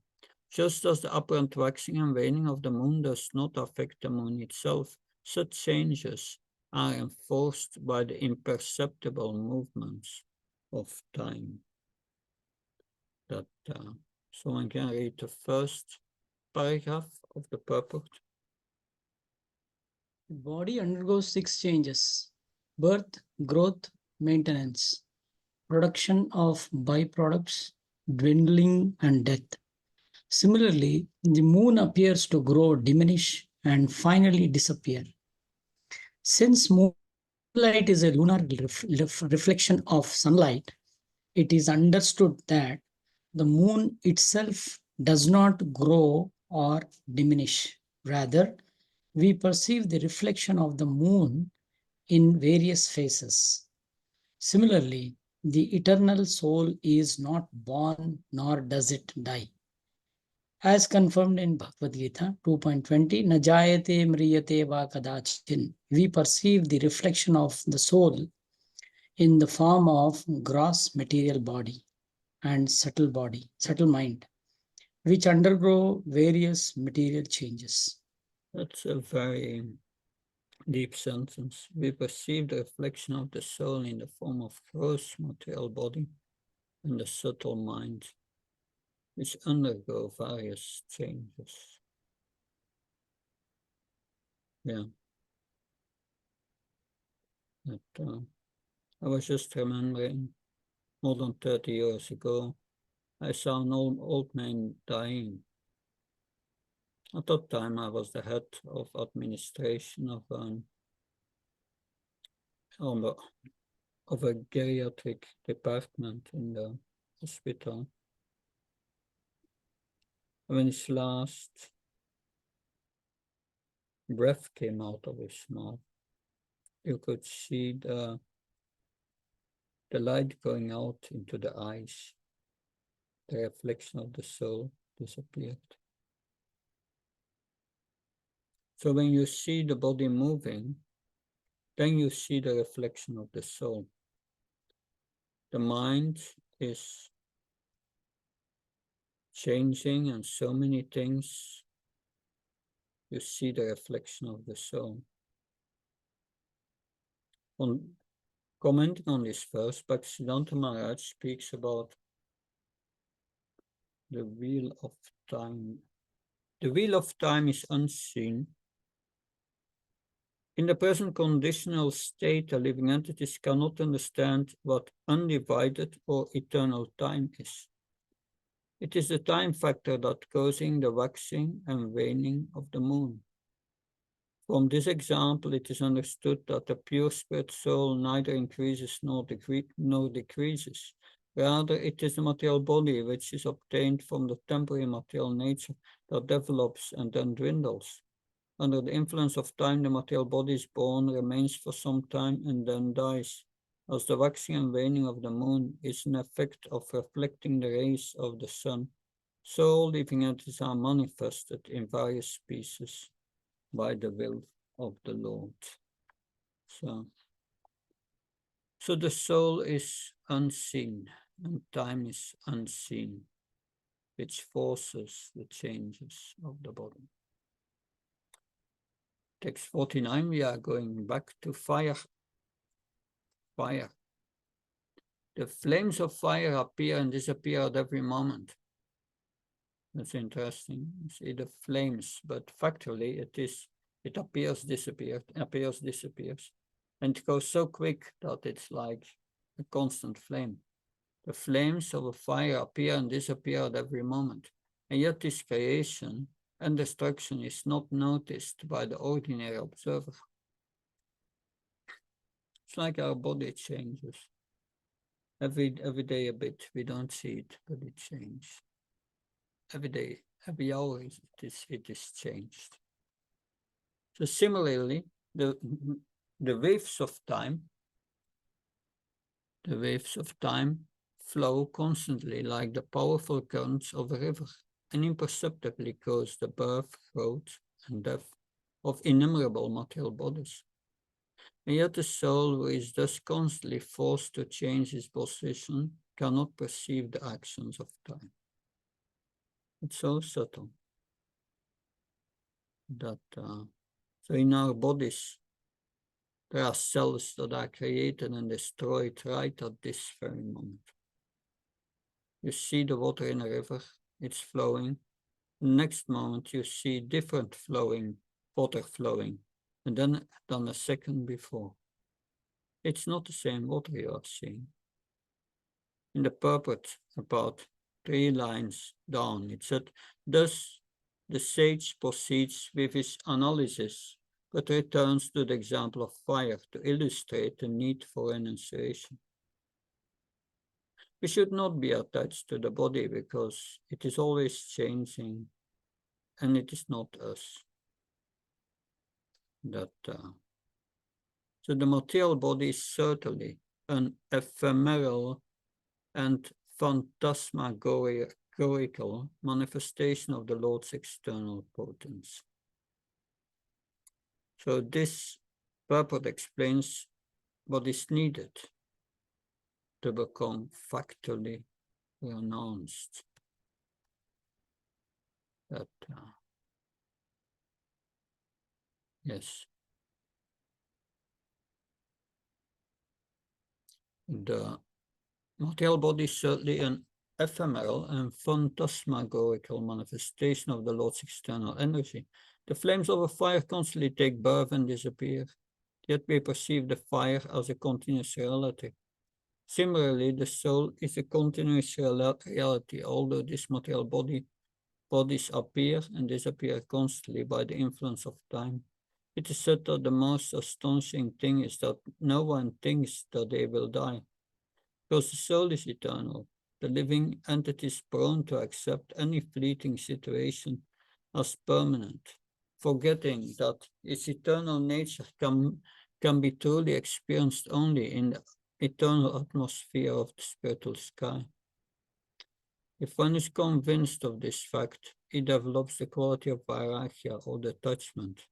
[SPEAKER 1] Just as the apparent waxing and waning of the moon does not affect the moon itself, such changes are enforced by the imperceptible movements of time. That someone can read the first paragraph of the purport.
[SPEAKER 8] The body undergoes 6 changes: birth, growth, maintenance, production of byproducts, dwindling, and death. Similarly, the moon appears to grow, diminish, and finally disappear. Since moonlight is a lunar reflection of sunlight, it is understood that the moon itself does not grow or diminish. Rather, we perceive the reflection of the moon in various phases. Similarly, the eternal soul is not born nor does it die. As confirmed in Bhagavad Gita 2.20, Najayate mriyate va kadachin, we perceive the reflection of the soul in the form of gross material body and subtle mind, which undergo various material changes.
[SPEAKER 1] That's a very deep sentence. We perceive the reflection of the soul in the form of gross material body and the subtle mind, which undergo various changes. Yeah. But, I was just remembering more than 30 years ago, I saw an old man dying. At that time, I was the head of administration of a geriatric department in the hospital. When his last breath came out of his mouth, you could see the light going out into the eyes. The reflection of the soul disappeared. So when you see the body moving, then you see the reflection of the soul. The mind is changing and so many things, you see the reflection of the soul. Commenting on this verse, Bhaktivedanta Maharaj speaks about the wheel of time. The wheel of time is unseen. In the present conditional state, the living entities cannot understand what undivided or eternal time is. It is the time factor that causing the waxing and waning of the moon. From this example, it is understood that the pure spirit soul neither increases nor decreases. Rather, it is the material body which is obtained from the temporary material nature that develops and then dwindles. Under the influence of time, the material body is born, remains for some time, and then dies, as the waxing and waning of the moon is an effect of reflecting the rays of the sun. So all living entities are manifested in various species by the will of the Lord. So the soul is unseen and time is unseen, which forces the changes of the body. Text 49, we are going back to fire. Fire. The flames of fire appear and disappear at every moment. That's interesting. You see the flames, but factually it appears, disappears, appears, disappears. And it goes so quick that it's like a constant flame. The flames of a fire appear and disappear at every moment. And yet this creation and destruction is not noticed by the ordinary observer. It's like our body changes. Every day a bit, we don't see it, but it changes. Every day, every hour, it is changed. So similarly, the waves of time flow constantly like the powerful currents of a river, and imperceptibly cause the birth, growth, and death of innumerable material bodies. And yet the soul, who is thus constantly forced to change its position, cannot perceive the actions of time. It's so subtle that so in our bodies there are cells that are created and destroyed right at this very moment. You see the water in a river, it's flowing. The next moment you see different water flowing, and then a second before. It's not the same water you are seeing. In the purport, about 3 lines down, it said, thus the sage proceeds with his analysis, but returns to the example of fire to illustrate the need for renunciation. We should not be attached to the body because it is always changing and it is not us. So the material body is certainly an ephemeral and phantasmagorical manifestation of the Lord's external potence. So this purport explains what is needed to become factually renounced. Yes. The material body is certainly an ephemeral and phantasmagorical manifestation of the Lord's external energy. The flames of a fire constantly take birth and disappear, yet we perceive the fire as a continuous reality. Similarly, the soul is a continuous reality, although this material bodies appear and disappear constantly by the influence of time. It is said that the most astonishing thing is that no one thinks that they will die. Because the soul is eternal, the living entity is prone to accept any fleeting situation as permanent, forgetting that its eternal nature can be truly experienced only in the eternal atmosphere of the spiritual sky. If one is convinced of this fact, he develops the quality of vairagya or detachment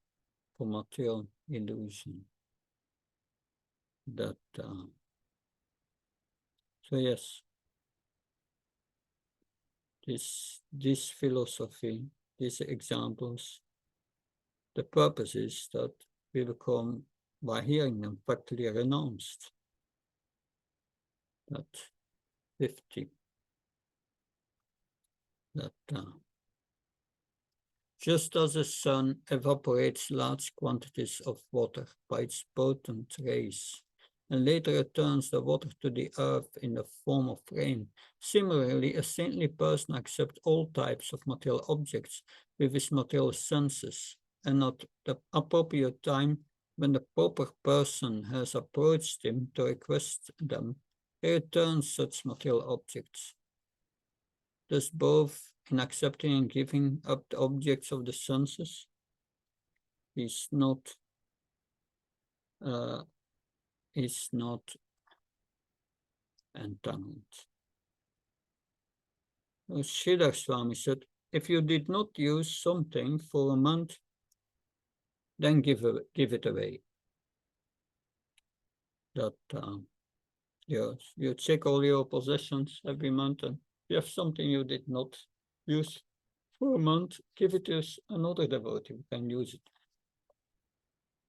[SPEAKER 1] from material illusion. So yes, this philosophy, these examples, the purpose is that we become, by hearing them, factually renounced. That 50. Just as the sun evaporates large quantities of water by its potent rays, and later returns the water to the earth in the form of rain, similarly, a saintly person accepts all types of material objects with his material senses, and at the appropriate time when the proper person has approached him to request them, he returns such material objects. Thus both in accepting and giving up the objects of the senses, is not entangled. Sridhar Swami said, if you did not use something for a month, then give it away. That you check all your possessions every month, and if you have something you did not use for a month, give it to another devotee who can use it.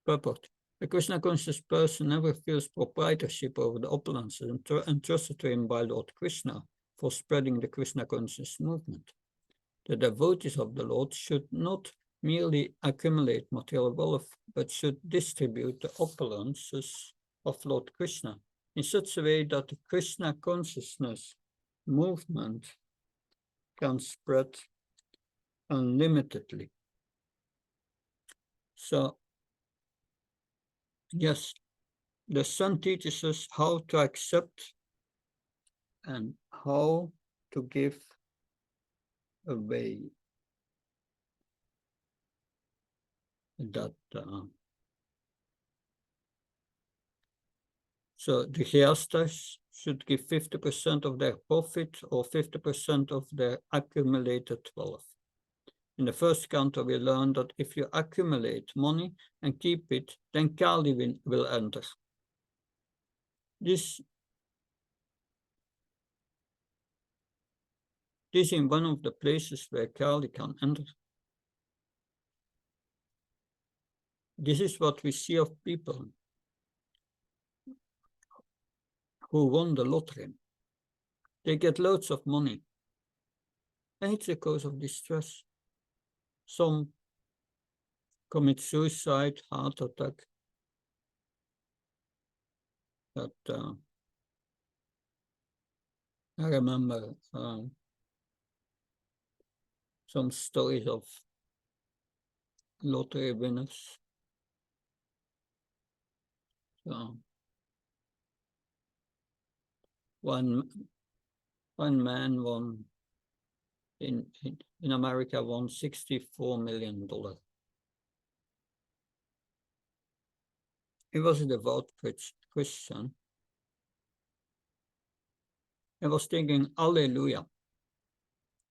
[SPEAKER 1] Purport. A Krishna conscious person never feels proprietorship over the opulences entrusted to him by Lord Krishna for spreading the Krishna conscious movement. The devotees of the Lord should not merely accumulate material wealth, but should distribute the opulences of Lord Krishna in such a way that the Krishna consciousness movement can spread unlimitedly. So, yes, the sun teaches us how to accept and how to give away that. So the Hyastas should give 50% of their profit or 50% of their accumulated wealth. In the first canto, we learned that if you accumulate money and keep it, then Kali will enter. This is in one of the places where Kali can enter. This is what we see of people who won the lottery. They get loads of money, and it's a cause of distress. Some commit suicide, heart attack. But I remember some stories of lottery winners. So one man won in America won $64 million. He was a devout Christian. I was thinking, Alleluia,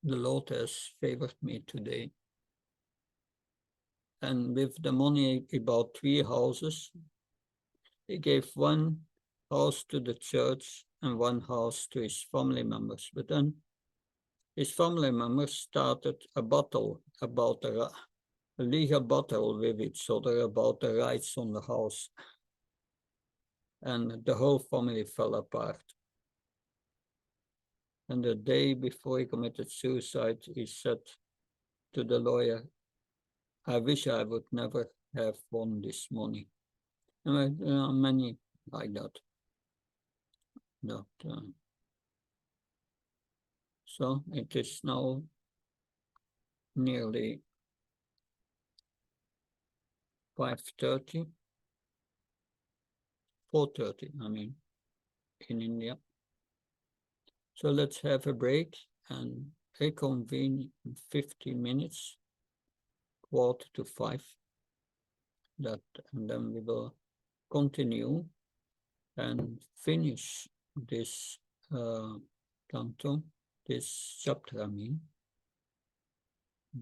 [SPEAKER 1] the Lord has favored me today. And with the money, he bought 3 houses. He gave 1 house to the church and 1 house to his family members. But then his family members started a battle about a legal battle with each other about the rights on the house. And the whole family fell apart. And the day before he committed suicide, he said to the lawyer, I wish I would never have won this money. And there are many like that. So it is now nearly 5:30, 4:30, I mean, in India. So let's have a break and reconvene in 50 minutes, 4:45. And then we will continue and finish this canto, this chapter, I mean,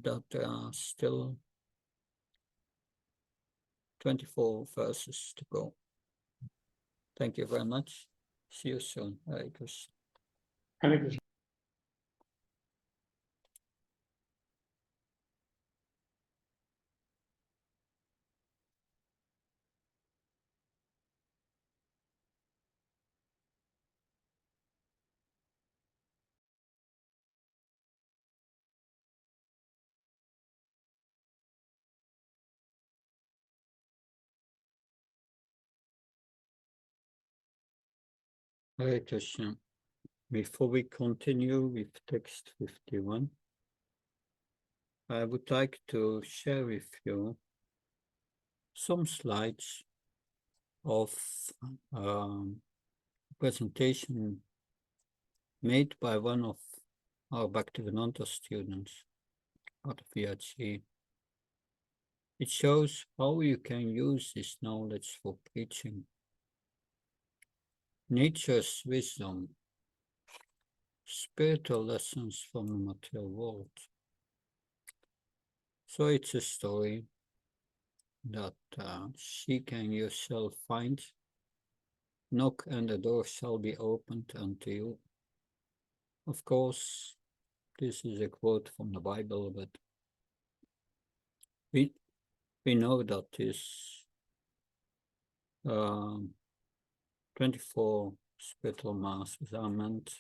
[SPEAKER 1] that there are still 24 verses to go. Thank you very much. See you soon. Hare Krishna.
[SPEAKER 3] Hare Krishna.
[SPEAKER 1] Hare Krishna. Before we continue with text 51, I would like to share with you some slides of presentation made by one of our Bhaktivedanta students out of VHC. It shows how you can use this knowledge for preaching. Nature's wisdom, spiritual lessons from the material world. So it's a story that seek and you shall find, knock and the door shall be opened unto you. Of course, this is a quote from the Bible, but we know that this 24 spiritual masters are meant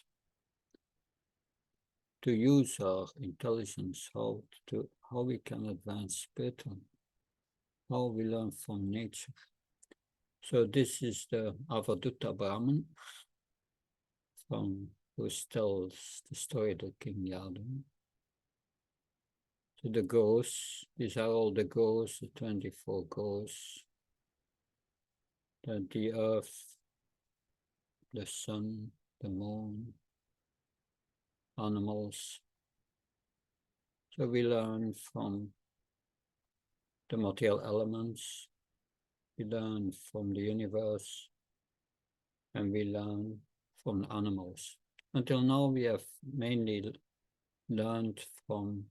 [SPEAKER 1] to use our intelligence, how we can advance spiritually, how we learn from nature. So this is the Avadutta Brahman who tells the story of the King Yadu. So the ghosts, these are all the ghosts, the 24 ghosts, the earth, the sun, the moon, animals. So we learn from the material elements, we learn from the universe, and we learn from the animals. Until now, we have mainly learned from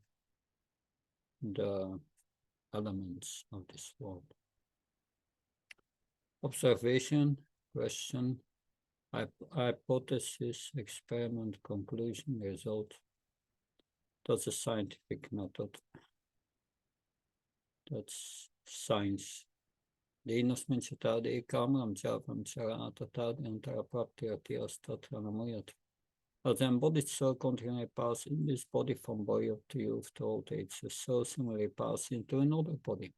[SPEAKER 1] the elements of this world. Observation, question, hypothesis, experiment, conclusion, result. That's a scientific method. That's science. Dinosmin citade kamram javam charatatad antarapaptiatiastatranamuyat. As the embodied soul continually passes in this body from birth to youth to old age, the soul similarly passes into another body.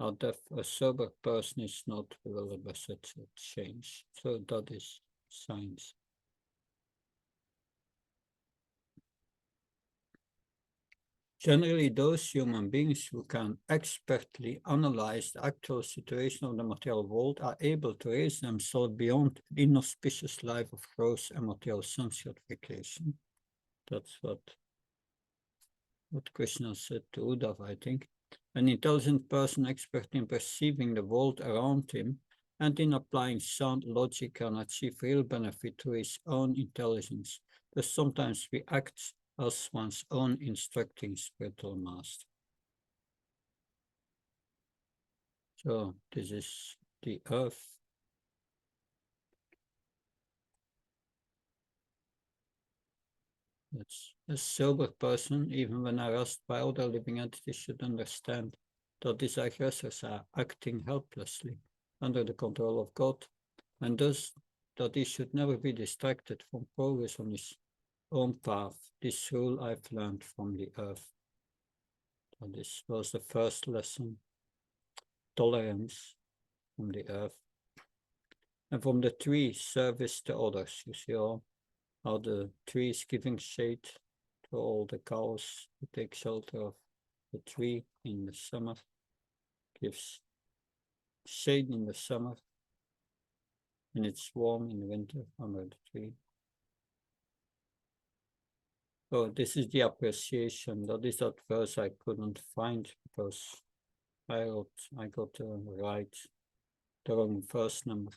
[SPEAKER 1] Now, a sober person is not willing by such a change. So that is science. Generally, those human beings who can expertly analyze the actual situation of the material world are able to raise themselves beyond the inauspicious life of gross and material sense gratification. That's what Krishna said to Uddhava, I think. An intelligent person expert in perceiving the world around him and in applying sound logic can achieve real benefit to his own intelligence, but sometimes we act as one's own instructing spiritual master. So this is the earth. That's a sober person, even when harassed by other living entities, should understand that these aggressors are acting helplessly under the control of God, and thus that he should never be distracted from progress on his own path. This rule I've learned from the earth. So this was the first lesson, tolerance from the earth. And from the tree, service to others. You see how the tree is giving shade to all the cows who take shelter of the tree in the summer, gives shade in the summer, and it's warm in the winter under the tree. So this is the appreciation. That is that verse I couldn't find because I got the wrong verse number.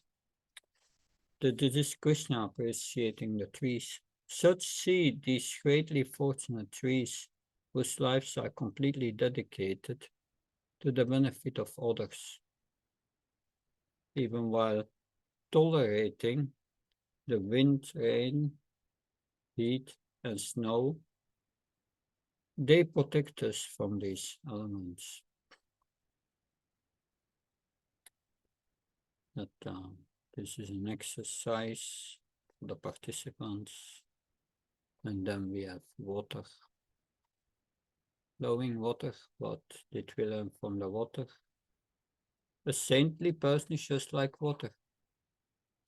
[SPEAKER 1] This is Krishna appreciating the trees. Such see these greatly fortunate trees whose lives are completely dedicated to the benefit of others, even while tolerating the wind, rain, heat, and snow. They protect us from these elements. That this is an exercise for the participants. And then we have water. Flowing water. What did we learn from the water? A saintly person is just like water,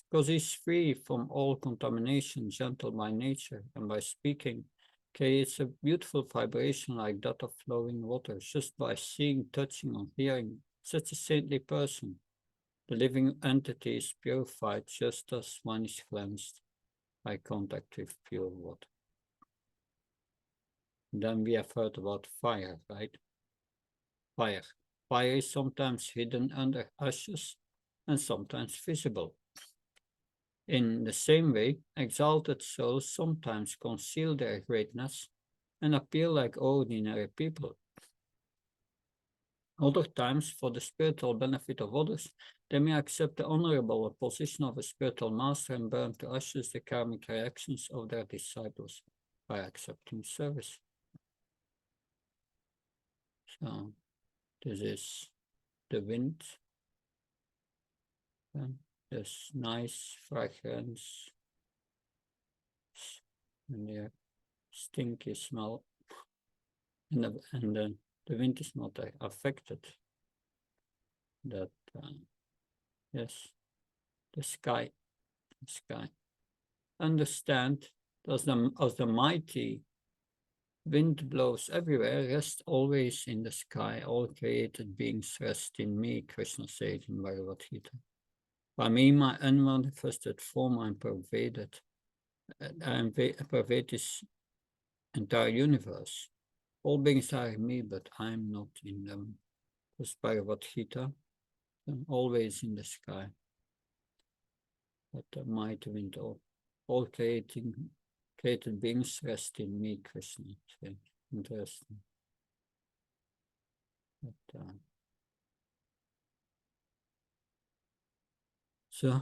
[SPEAKER 1] because he's free from all contamination, gentle by nature, and by speaking creates a beautiful vibration like that of flowing water, just by seeing, touching, or hearing such a saintly person. The living entity is purified just as one is cleansed by contact with pure water. Then we have heard about fire, right? Fire. Fire is sometimes hidden under ashes and sometimes visible. In the same way, exalted souls sometimes conceal their greatness and appear like ordinary people. Other times, for the spiritual benefit of others, they may accept the honorable position of a spiritual master and burn to ashes the karmic reactions of their disciples by accepting service. So, this is the wind. And there's nice fragrance and the stinky smell, and the wind is not affected. That yes, the sky. Understand, as the mighty wind blows everywhere, rest always in the sky. All created beings rest in me, Krishna said in Bhagavad Gita. By me, my unmanifested form, I pervade this entire universe. All beings are in me, but I'm not in them. That's Bhagavad Gita. I'm always in the sky. But the mighty wind, all created beings rest in me, Krishna. Interesting. But, so,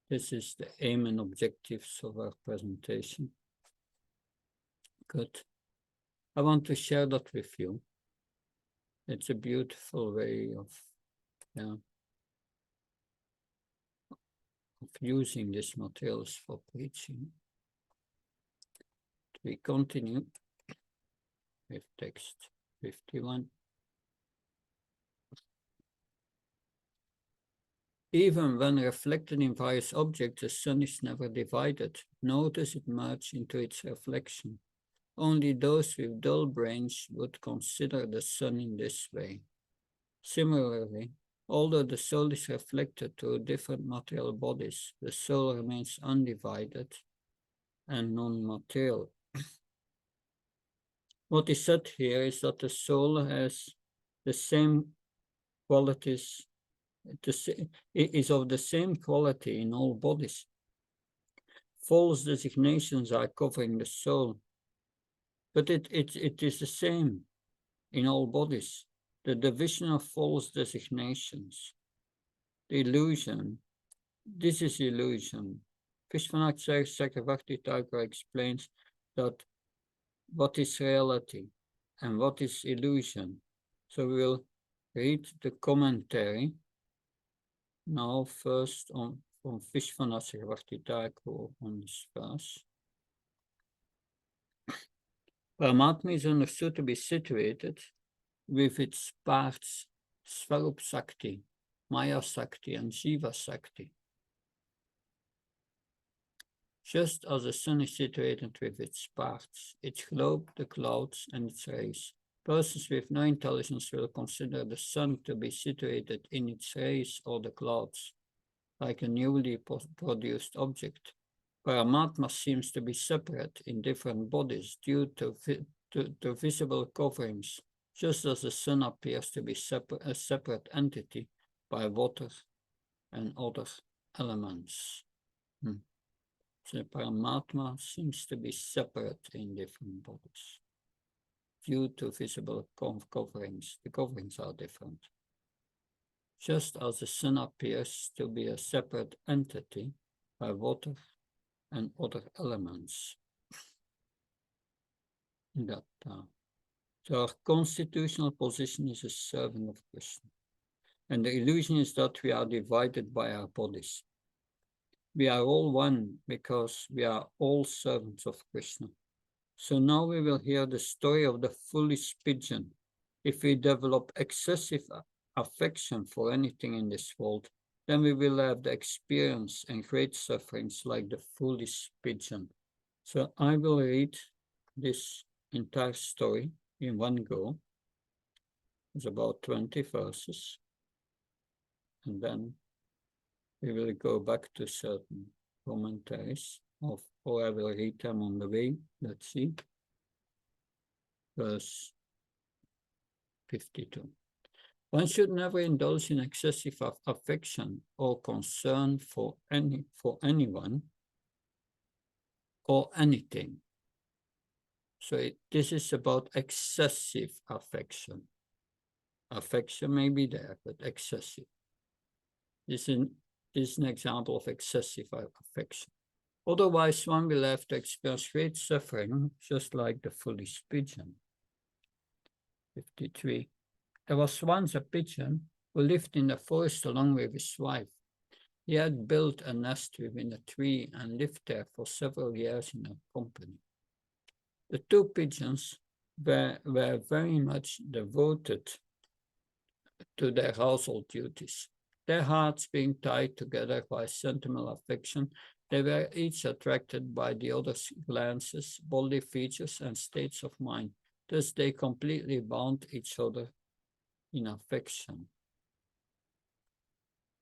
[SPEAKER 1] this is the aim and objectives of our presentation. Good. I want to share that with you. It's a beautiful way of using these materials for preaching. We continue with text 51. Even when reflected in various objects, the sun is never divided, nor does it merge into its reflection. Only those with dull brains would consider the sun in this way. Similarly, although the soul is reflected through different material bodies, the soul remains undivided and non-material. What is said here is that the soul has the same qualities, is of the same quality in all bodies. False designations are covering the soul, but it is the same in all bodies. The division of false designations, the illusion, this is illusion. Vishwanath Chakravarti Thakur explains that what is reality and what is illusion. So we will read the commentary now first from Vishwanath Chakravarti Thakur on this verse. Paramatma is understood to be situated with its parts Swarup Sakti, Maya Sakti, and Jiva Sakti. Just as the sun is situated with its parts, its globe, the clouds, and its rays. Persons with no intelligence will consider the sun to be situated in its rays or the clouds, like a newly produced object. Paramatma seems to be separate in different bodies due to visible coverings, just as the sun appears to be a separate entity by water and other elements. So Paramatma seems to be separate in different bodies due to visible coverings. The coverings are different. Just as the sun appears to be a separate entity by water and other elements. So our constitutional position is a servant of Krishna. And the illusion is that we are divided by our bodies. We are all one because we are all servants of Krishna. So now we will hear the story of the foolish pigeon. If we develop excessive affection for anything in this world, then we will have the experience and great sufferings like the foolish pigeon. So I will read this entire story in one go. It's about 20 verses. And then we will go back to certain commentaries or I will read them on the way. Let's see. Verse 52. One should never indulge in excessive affection or concern for anyone or anything. So this is about excessive affection. Affection may be there, but excessive. This is an example of excessive affection. Otherwise, one will have to experience great suffering, just like the foolish pigeon. 53. There was once a pigeon who lived in the forest along with his wife. He had built a nest within a tree and lived there for several years in her company. The two pigeons were very much devoted to their household duties. Their hearts being tied together by sentimental affection, they were each attracted by the other's glances, bodily features, and states of mind. Thus they completely bound each other in affection.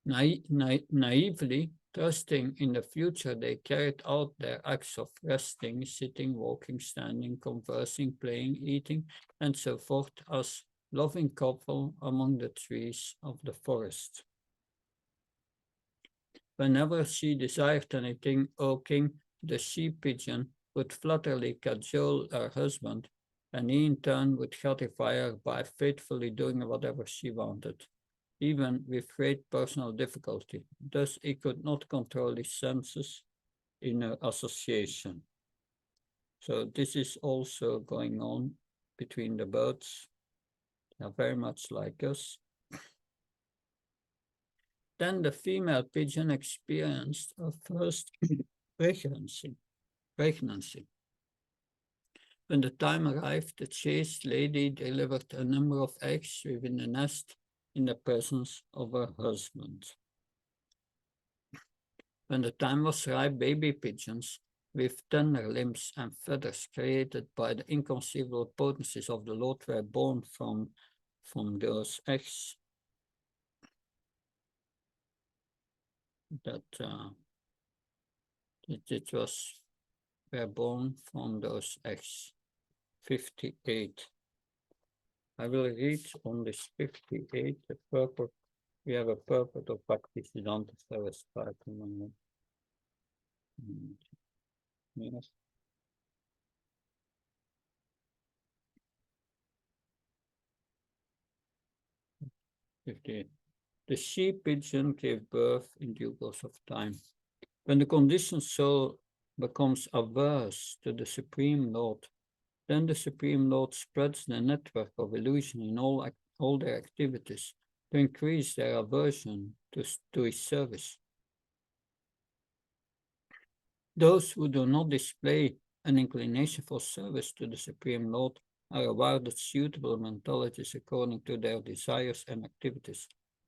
[SPEAKER 1] Naively, trusting in the future, they carried out their acts of resting, sitting, walking, standing, conversing, playing, eating, and so forth as loving couple among the trees of the forest. Whenever she desired anything, O king, the she-pigeon would flutterly cajole her husband, and he in turn would gratify her by faithfully doing whatever she wanted, even with great personal difficulty. Thus he could not control his senses in her association. So this is also going on between the birds. They are very much like us. Then the female pigeon experienced her first pregnancy. When the time arrived, the chaste lady delivered a number of eggs within the nest in the presence of her husband. When the time was ripe, baby pigeons with tender limbs and feathers created by the inconceivable potencies of the Lord were born from those eggs. It were born from those eggs. 58. I will read on this 58 the purport. We have a purport of Bhaktivedanta Saraswati. Yes. The she-pigeon gave birth in due course of time. When the conditioned soul becomes averse to the Supreme Lord, then the Supreme Lord spreads the network of illusion in all their activities to increase their aversion to his service. Those who do not display an inclination for service to the Supreme Lord are awarded suitable mentalities according to their desires and activities.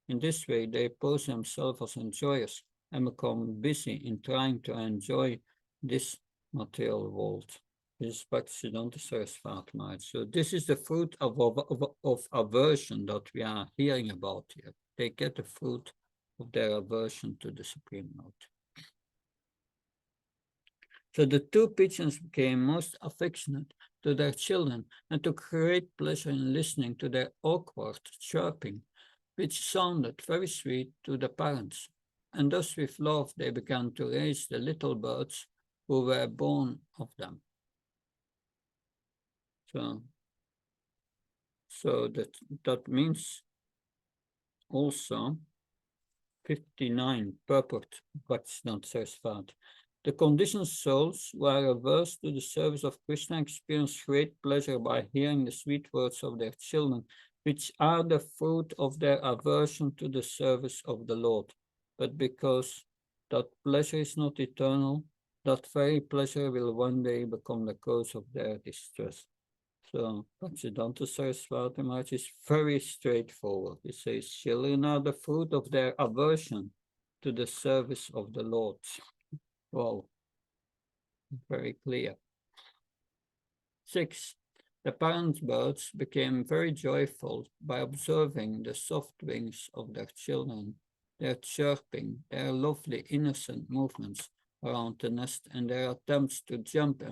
[SPEAKER 1] In this way, they pose themselves as enjoyers and become busy in trying to enjoy this material world. This is Bhaktivedanta Saraswati Maharaj. So this is the fruit of aversion that we are hearing about here. They get the fruit of their aversion to the Supreme Lord. So the two pigeons became most affectionate to their children and took great pleasure in listening to their awkward chirping, which sounded very sweet to the parents. And thus with love they began to raise the little birds who were born of them. So that means also 59 purport Bhaktivedanta Saraswati. The conditioned souls who are averse to the service of Krishna experience great pleasure by hearing the sweet words of their children, which are the fruit of their aversion to the service of the Lord. But because that pleasure is not eternal, that very pleasure will one day become the cause of their distress. So Bhaktivedanta Saraswati Maharaj is very straightforward. He says, children are the fruit of their aversion to the service of the Lord. Wow, very clear. 6. The parent birds became very joyful by observing the soft wings of their children, their chirping, their lovely innocent movements around the nest, and their attempts to jump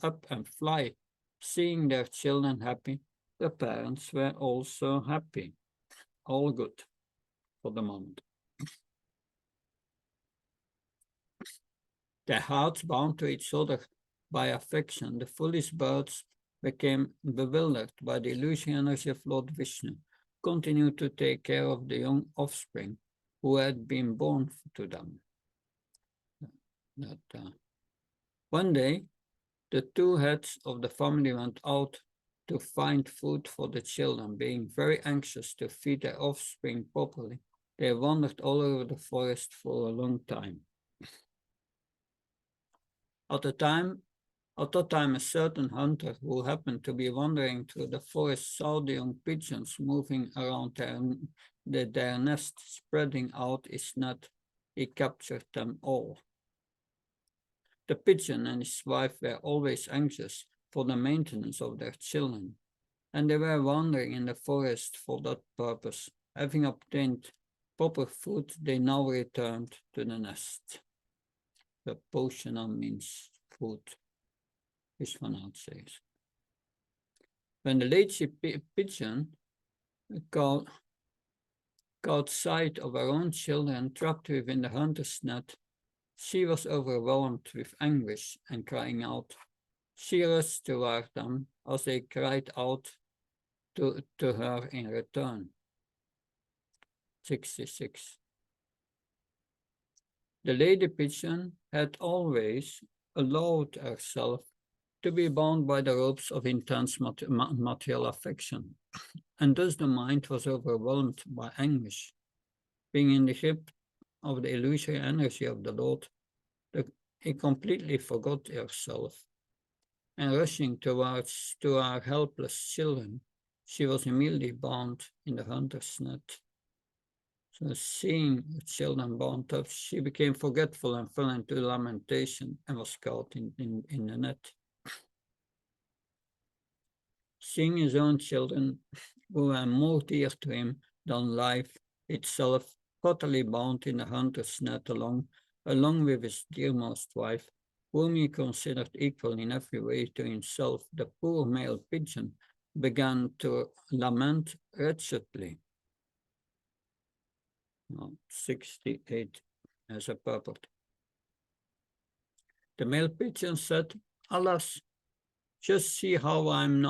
[SPEAKER 1] up and fly. Seeing their children happy, the parents were also happy. All good for the moment. Their hearts bound to each other by affection, the foolish birds became bewildered by the illusory energy of Lord Vishnu, continued to take care of the young offspring who had been born to them. One day, the two heads of the family went out to find food for the children. Being very anxious to feed their offspring properly, they wandered all over the forest for a long time. At that time, a certain hunter who happened to be wandering through the forest saw the young pigeons moving around their nest, spreading out his net. He captured them all. The pigeon and his wife were always anxious for the maintenance of their children, and they were wandering in the forest for that purpose. Having obtained proper food, they now returned to the nest. The poshana means food, Vishwanath says. When the lazy pigeon caught sight of her own children trapped within the hunter's net, she was overwhelmed with anguish and crying out. She rushed toward them as they cried out to her in return. 66. The lady pigeon had always allowed herself to be bound by the ropes of intense material affection, and thus the mind was overwhelmed by anguish. Being in the grip of the illusory energy of the Lord, he completely forgot herself, and rushing to our helpless children, she was immediately bound in the hunter's net. So seeing the children bound up, she became forgetful and fell into lamentation and was caught in the net. Seeing his own children, who were more dear to him than life itself, totally bound in the hunter's net along with his dearest wife, whom he considered equal in every way to himself, the poor male pigeon began to lament wretchedly. 68 as a purport. The male pigeon said, "Alas, just see how I am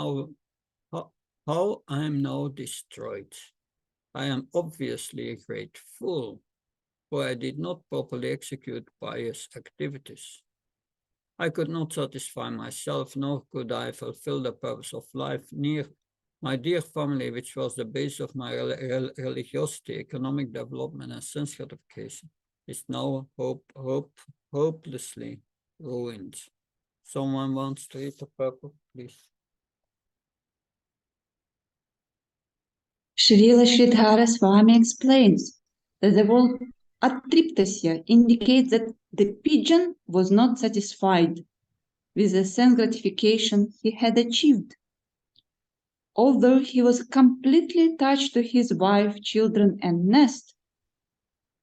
[SPEAKER 1] now destroyed. I am obviously a great fool, for I did not properly execute pious activities. I could not satisfy myself, nor could I fulfill the purpose of life near my dear family, which was the base of my religiosity, economic development, and sense gratification, is now hopelessly ruined." Someone wants to read the purport, please?
[SPEAKER 9] Srila Sridhara Swami explains that the word atriptasya indicates that the pigeon was not satisfied with the sense gratification he had achieved. Although he was completely attached to his wife, children, and nest,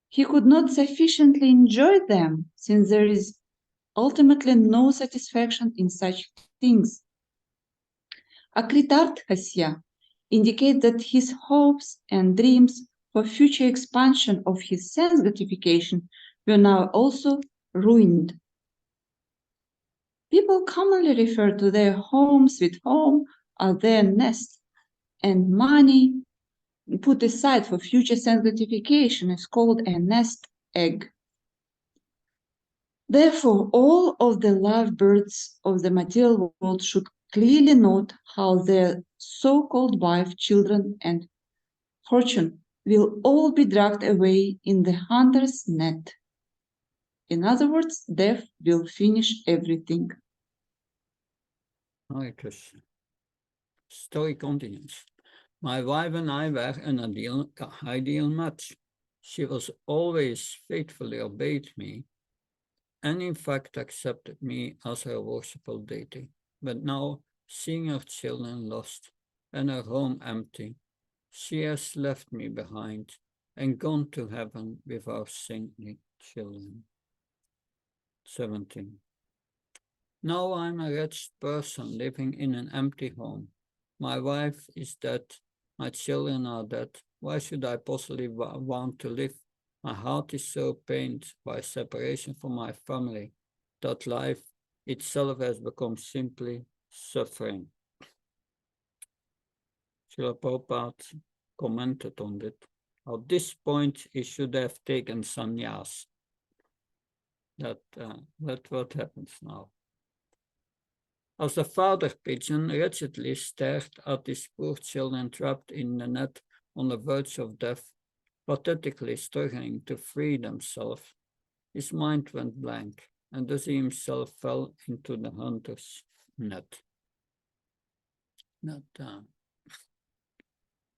[SPEAKER 9] he could not sufficiently enjoy them, since there is ultimately no satisfaction in such things. Akritarthasya indicates that his hopes and dreams for future expansion of his sense gratification were now also ruined. People commonly refer to their home sweet home as their nest, and money put aside for future sense gratification is called a nest egg. Therefore, all of the lovebirds of the material world should clearly note how their so-called wife, children, and fortune will all be dragged away in the hunter's net. In other words, death will finish everything.
[SPEAKER 1] Hare Krishna. Story continues. My wife and I were an ideal match. She was always faithfully obeyed me, and in fact accepted me as her worshipful deity. But now seeing her children lost and her home empty. She has left me behind and gone to heaven with our saintly children. 17. Now I'm a wretched person living in an empty home. My wife is dead. My children are dead. Why should I possibly want to live? My heart is so pained by separation from my family that life itself has become simply suffering. Srila Prabhupada commented on it. At this point, he should have taken sannyas. That's what happens now. As the father pigeon wretchedly stared at his poor children trapped in the net on the verge of death, pathetically struggling to free themselves, his mind went blank, and thus he himself fell into the hunter's net.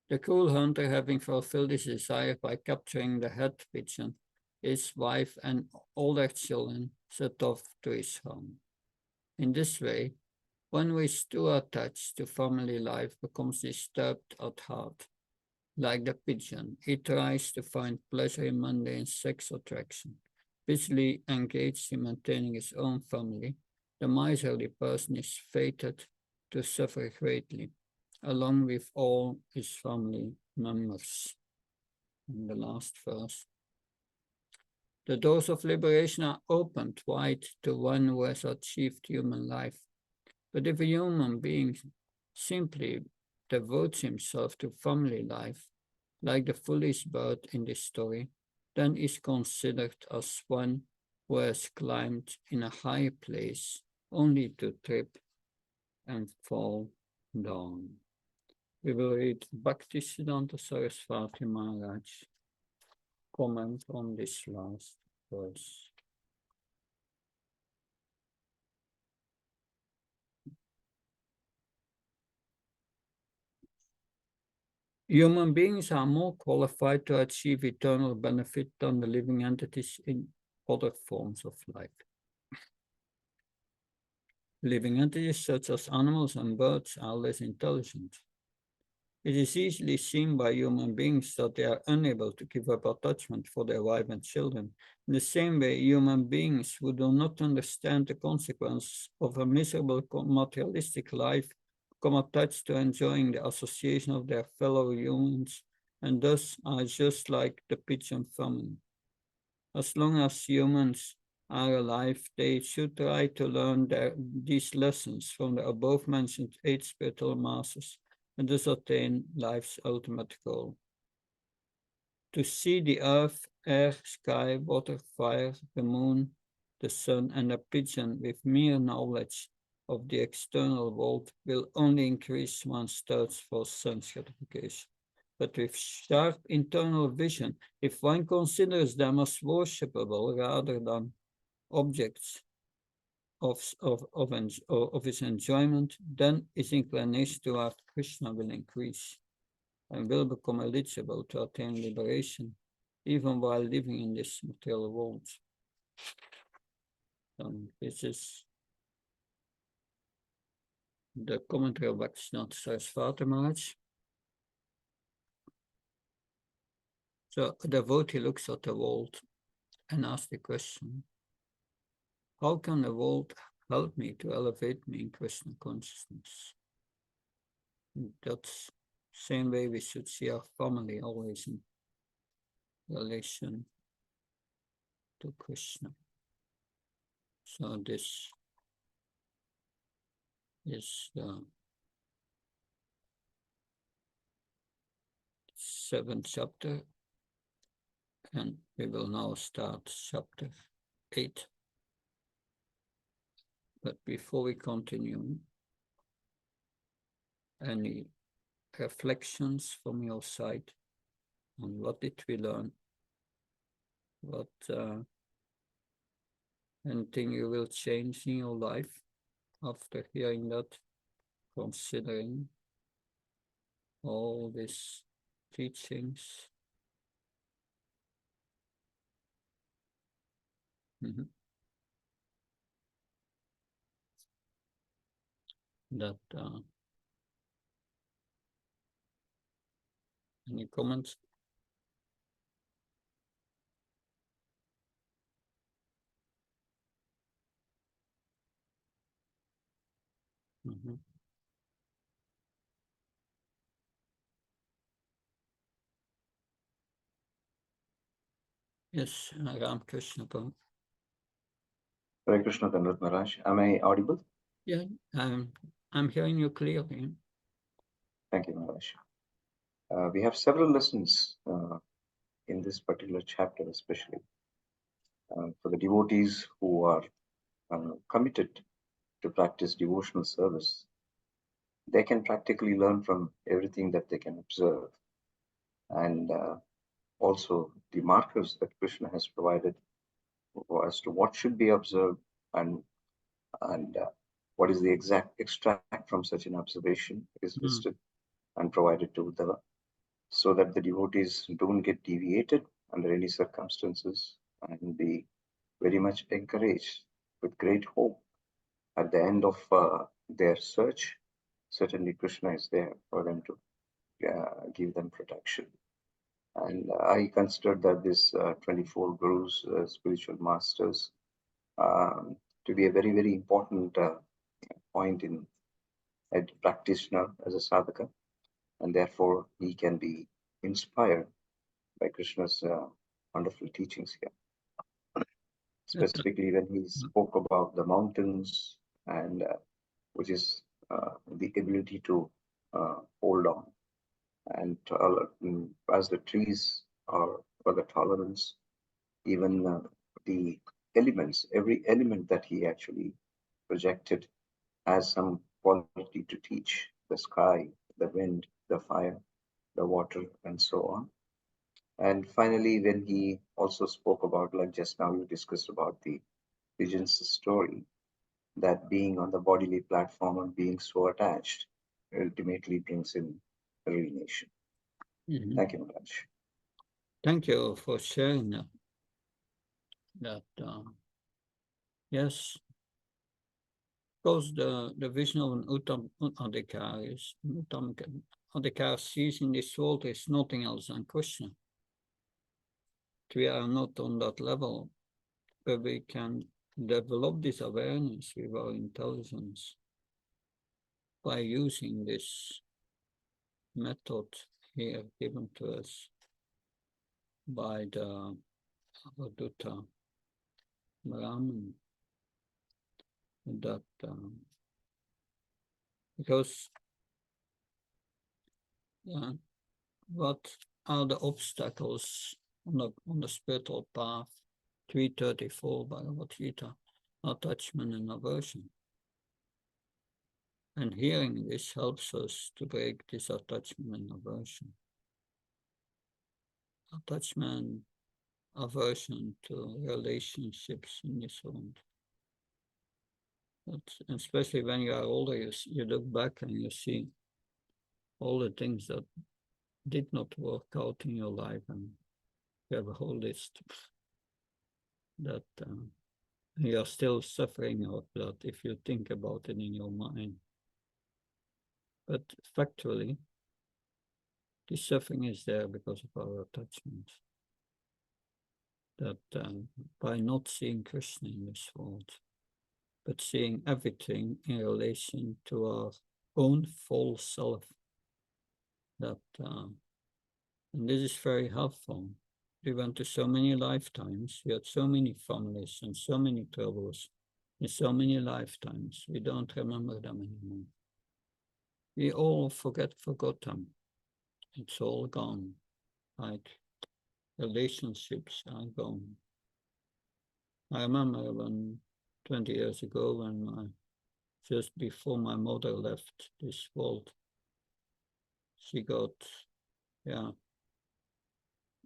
[SPEAKER 1] The cruel hunter, having fulfilled his desire by capturing the head pigeon, his wife and all their children, set off to his home. In this way, one who is too attached to family life becomes disturbed at heart. Like the pigeon, he tries to find pleasure in mundane sex attraction. Busily engaged in maintaining his own family, the miserly person is fated to suffer greatly, along with all his family members. In the last verse. The doors of liberation are opened wide to one who has achieved human life. But if a human being simply devotes himself to family life, like the foolish bird in this story, then is considered as one who has climbed in a high place only to trip and fall down. We will read Bhaktivedanta Saraswati Maharaj comment on this last verse. Human beings are more qualified to achieve eternal benefit than the living entities in other forms of life. Living entities such as animals and birds are less intelligent. It is easily seen by human beings that they are unable to give up attachment for their wife and children. In the same way, human beings who do not understand the consequences of a miserable materialistic life become attached to enjoying the association of their fellow humans and thus are just like the pigeon family. As long as humans are alive, they should try to learn these lessons from the above-mentioned 8 spiritual masters and thus attain life's ultimate goal. To see the earth, air, sky, water, fire, the moon, the sun, and the pigeon with mere knowledge of the external world will only increase one's thirst for sense gratification. But with sharp internal vision, if one considers them as worshipable rather than objects of his enjoyment, then his inclination toward Krishna will increase and will become eligible to attain liberation, even while living in this material world. This is the commentary of Bhaktivedanta Saraswati Maharaj. So a devotee looks at the world and asks the question, how can the world help me to elevate me in Krishna consciousness? That's the same way we should see our family always in relation to Krishna. So this is the 7th chapter, and we will now start chapter 8. But before we continue, any reflections from your side on what did we learn? What anything you will change in your life after hearing that, considering all these teachings? That any comments? Mhm. Yes, Ram Krishna.
[SPEAKER 10] Hare Krishna, Dandavat Maharaj. Am I audible?
[SPEAKER 1] Yeah, I'm hearing you clearly.
[SPEAKER 10] Thank you, Maharaj. We have several lessons in this particular chapter, especially for the devotees who are committed to practice devotional service. They can practically learn from everything that they can observe, and also the markers that Krishna has provided as to what should be observed and what is the exact extract from such an observation is listed and provided to Uddhava, so that the devotees don't get deviated under any circumstances and be very much encouraged with great hope at the end of their search. Certainly, Krishna is there for them to give them protection. And I consider that this 24 gurus, spiritual masters, to be a very, very important point in a practitioner as a sadhaka, and therefore he can be inspired by Krishna's wonderful teachings here. Specifically, when he spoke about the mountains, and which is the ability to hold on, and as the trees are for the tolerance, even the elements, every element that he actually projected has some quality to teach: the sky, the wind, the fire, the water, and so on. And finally, when he also spoke about, like just now you discussed about the pigeon's story, that being on the bodily platform and being so attached ultimately brings in ruination. Thank you, Maharaj.
[SPEAKER 1] Thank you for sharing that. Yes, because the vision of an Uddhava is Adhikar sees in this world is nothing else than Krishna. We are not on that level, but we can develop this awareness with our intelligence by using this method here given to us by the Avadutta Brahman. That because what are the obstacles on the spiritual path? 334 Bhagavad Gita, attachment and aversion. And hearing this helps us to break this attachment and aversion. Attachment, aversion to relationships in this world. But especially when you are older, you look back and you see all the things that did not work out in your life, and you have a whole list that you are still suffering of that if you think about it in your mind. But factually, the suffering is there because of our attachment. That by not seeing Krishna in this world, but seeing everything in relation to our own false self, that and this is very helpful. We went to so many lifetimes, we had so many families and so many troubles in so many lifetimes, we don't remember them anymore. We all forgot them. It's all gone. Like relationships are gone. I remember when 20 years ago, when just before my mother left this world, she got,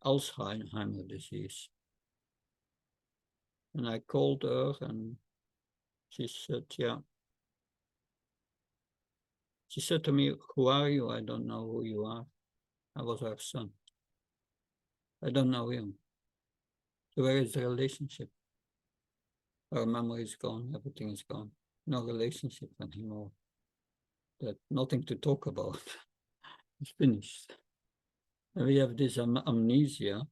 [SPEAKER 1] Alzheimer's disease. And I called her and she said, She said to me, "Who are you? I don't know who you are." I was her son. I don't know him. So where is the relationship? Our memory is gone, everything is gone. No relationship anymore. that nothing to talk about. It's finished. And we have this amnesia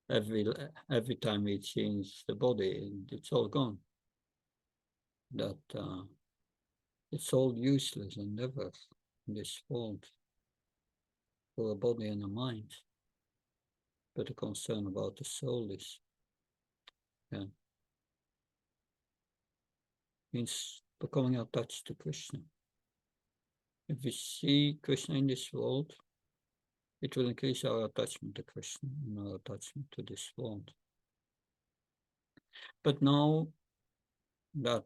[SPEAKER 1] every time we change the body, and it's all gone. That it's all useless endeavor in this world for a body and a mind. But the concern about the soul is, means becoming attached to Krishna. If we see Krishna in this world, it will increase our attachment to Krishna and our attachment to this world. But now that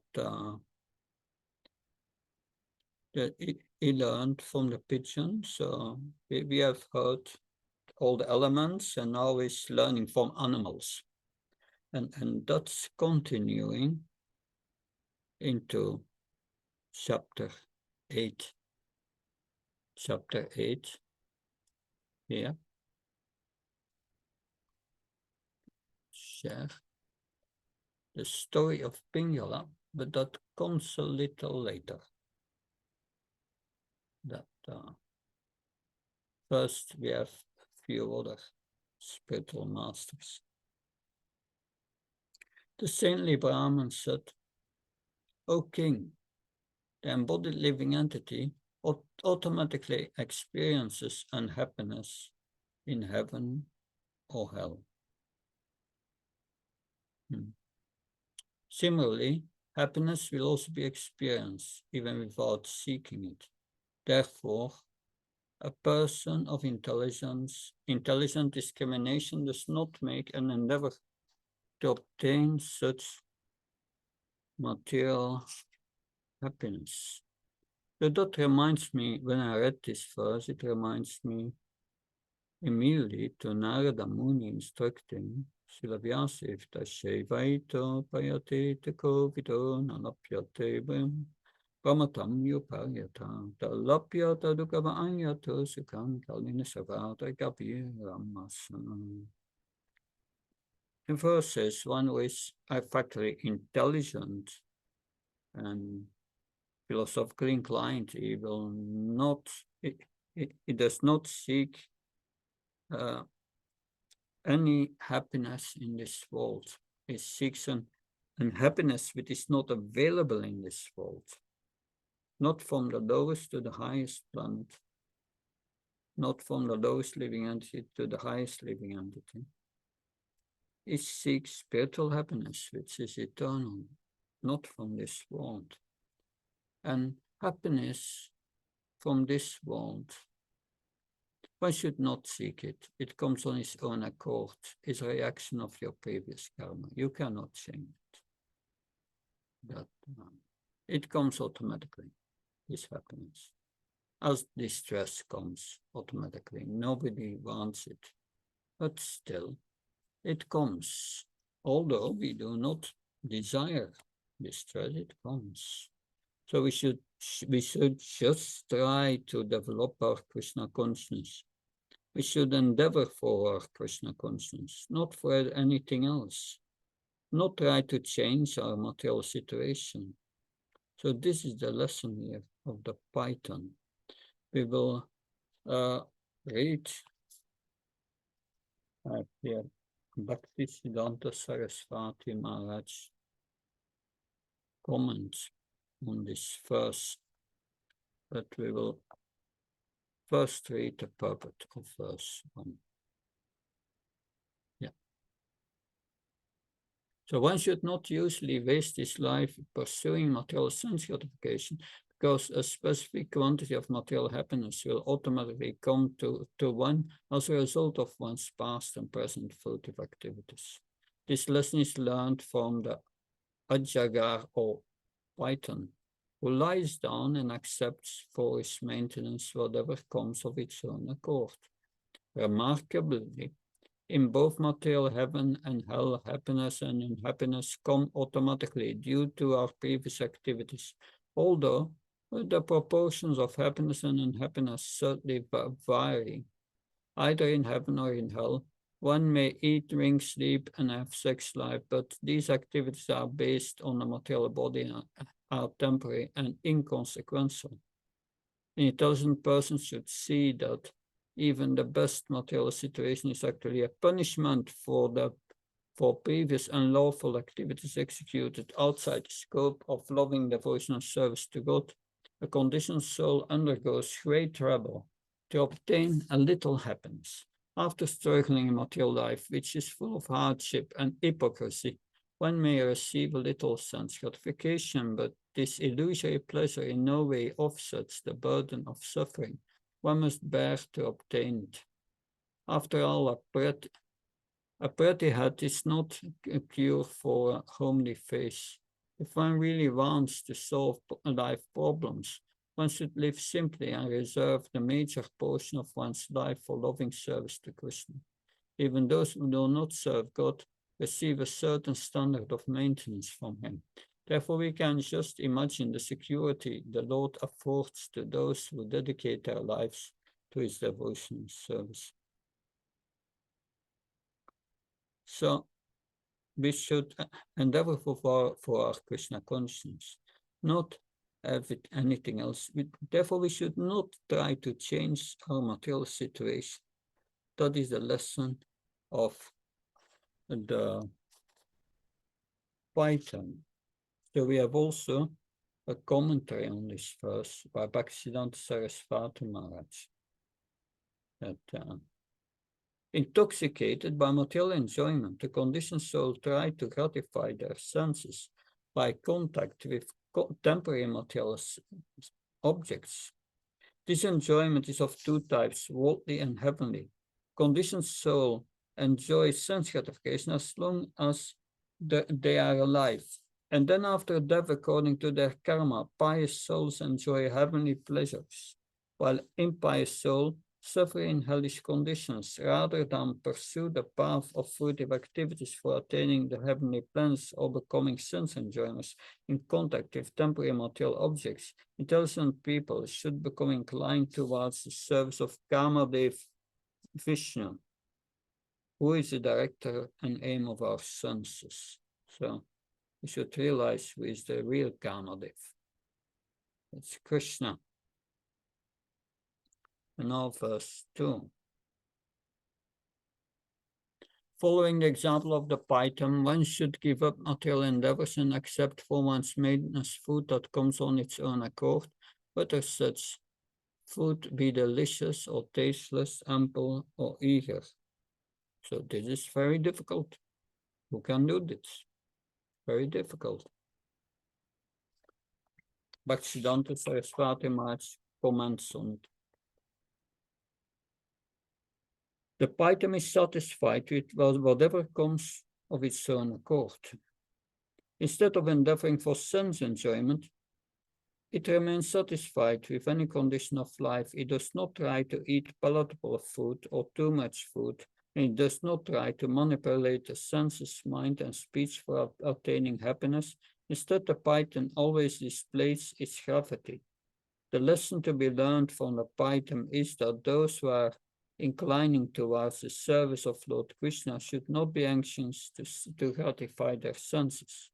[SPEAKER 1] he learned from the pigeon, so we have heard all the elements, and now he's learning from animals. And that's continuing into chapter 8. Chapter 8 here. Share the story of Pingala, but that comes a little later. That first we have a few other spiritual masters. The saintly Brahman said, "O king, the embodied living entity automatically experiences unhappiness in heaven or hell. Similarly, happiness will also be experienced even without seeking it. Therefore, a person of intelligent discrimination does not make an endeavor to obtain such material happiness." So that reminds me, when I read this verse, it reminds me immediately to Narada Muni instructing Srila Vyasdev, "Tashevaito payate te kovido nalapyate brahmatam yuparyata talapyata dukava anyato sukam kalina savata kapiramasana." In verses, one who is factually intelligent and philosophically inclined, he will not, he does not seek any happiness in this world. He seeks an happiness which is not available in this world, not from the lowest to the highest planet, not from the lowest living entity to the highest living entity. He seeks spiritual happiness, which is eternal, not from this world. And happiness from this world, one should not seek it. It comes on its own accord. It's a reaction of your previous karma. You cannot change it. But it comes automatically, this happiness. As distress comes automatically. Nobody wants it. But still, it comes. Although we do not desire distress, it comes. So we should just try to develop our Krishna consciousness. We should endeavor for our Krishna consciousness, not for anything else. Not try to change our material situation. So this is the lesson here of the Python. We will read here Bhaktivedanta Saraswati Maharaj comments on this verse, but we will first read the purport of verse 1. Yeah. So one should not usually waste his life pursuing material sense gratification, because a specific quantity of material happiness will automatically come to one as a result of one's past and present furtive activities. This lesson is learned from the Ajagar or Python, who lies down and accepts for his maintenance whatever comes of its own accord. Remarkably, in both material heaven and hell, happiness and unhappiness come automatically due to our previous activities, although the proportions of happiness and unhappiness certainly vary. Either in heaven or in hell, one may eat, drink, sleep, and have sex life, but these activities are based on the material body are temporary and inconsequential. An intelligent person should see that even the best material situation is actually a punishment for previous unlawful activities executed outside the scope of loving devotion and service to God. A conditioned soul undergoes great trouble to obtain a little happiness. After struggling in material life, which is full of hardship and hypocrisy, one may receive a little sense gratification, but this illusory pleasure in no way offsets the burden of suffering one must bear to obtain it. After all, a pretty hat is not a cure for a homely face. If one really wants to solve life problems, one should live simply and reserve the major portion of one's life for loving service to Krishna. Even those who do not serve God receive a certain standard of maintenance from him. Therefore, we can just imagine the security the Lord affords to those who dedicate their lives to his devotional service. So, we should endeavor for our Krishna consciousness, not have it anything else. Therefore, we should not try to change our material situation. That is the lesson of the Python. So we have also a commentary on this verse by Bhaktivedanta Saraswati Maharaj. That intoxicated by material enjoyment, the conditioned soul try to gratify their senses by contact with temporary material objects. This enjoyment is of two types, worldly and heavenly. Conditioned soul enjoys sense gratification as long as they are alive. And then after death, according to their karma, pious souls enjoy heavenly pleasures, while impious souls suffer in hellish conditions rather than pursue the path of fruitive activities for attaining the heavenly plans or becoming sense enjoyers in contact with temporary material objects. Intelligent people should become inclined towards the service of Kamadev Vishnu, who is the director and aim of our senses. So we should realize who is the real Kamadev. It's Krishna. And now verse 2. Following the example of the Python, one should give up material endeavors and accept for one's maintenance food that comes on its own accord, whether such food be delicious or tasteless, ample or eager. So this is very difficult. Who can do this? Very difficult. Bhaktivedanta Saraswati Maharaj comments on it. The Python is satisfied with whatever comes of its own accord. Instead of endeavoring for sense enjoyment, it remains satisfied with any condition of life. It does not try to eat palatable food or too much food, and it does not try to manipulate the senses, mind, and speech for attaining happiness. Instead, the Python always displays its gravity. The lesson to be learned from the Python is that those who are inclining towards the service of Lord Krishna should not be anxious to gratify their senses.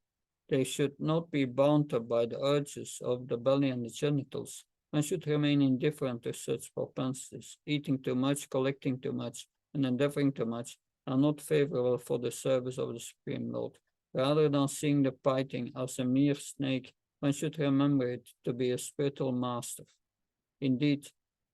[SPEAKER 1] They should not be bound up by the urges of the belly and the genitals. One should remain indifferent to such propensities. Eating too much, collecting too much, and endeavoring too much are not favorable for the service of the Supreme Lord. Rather than seeing the Python as a mere snake, one should remember it to be a spiritual master. Indeed,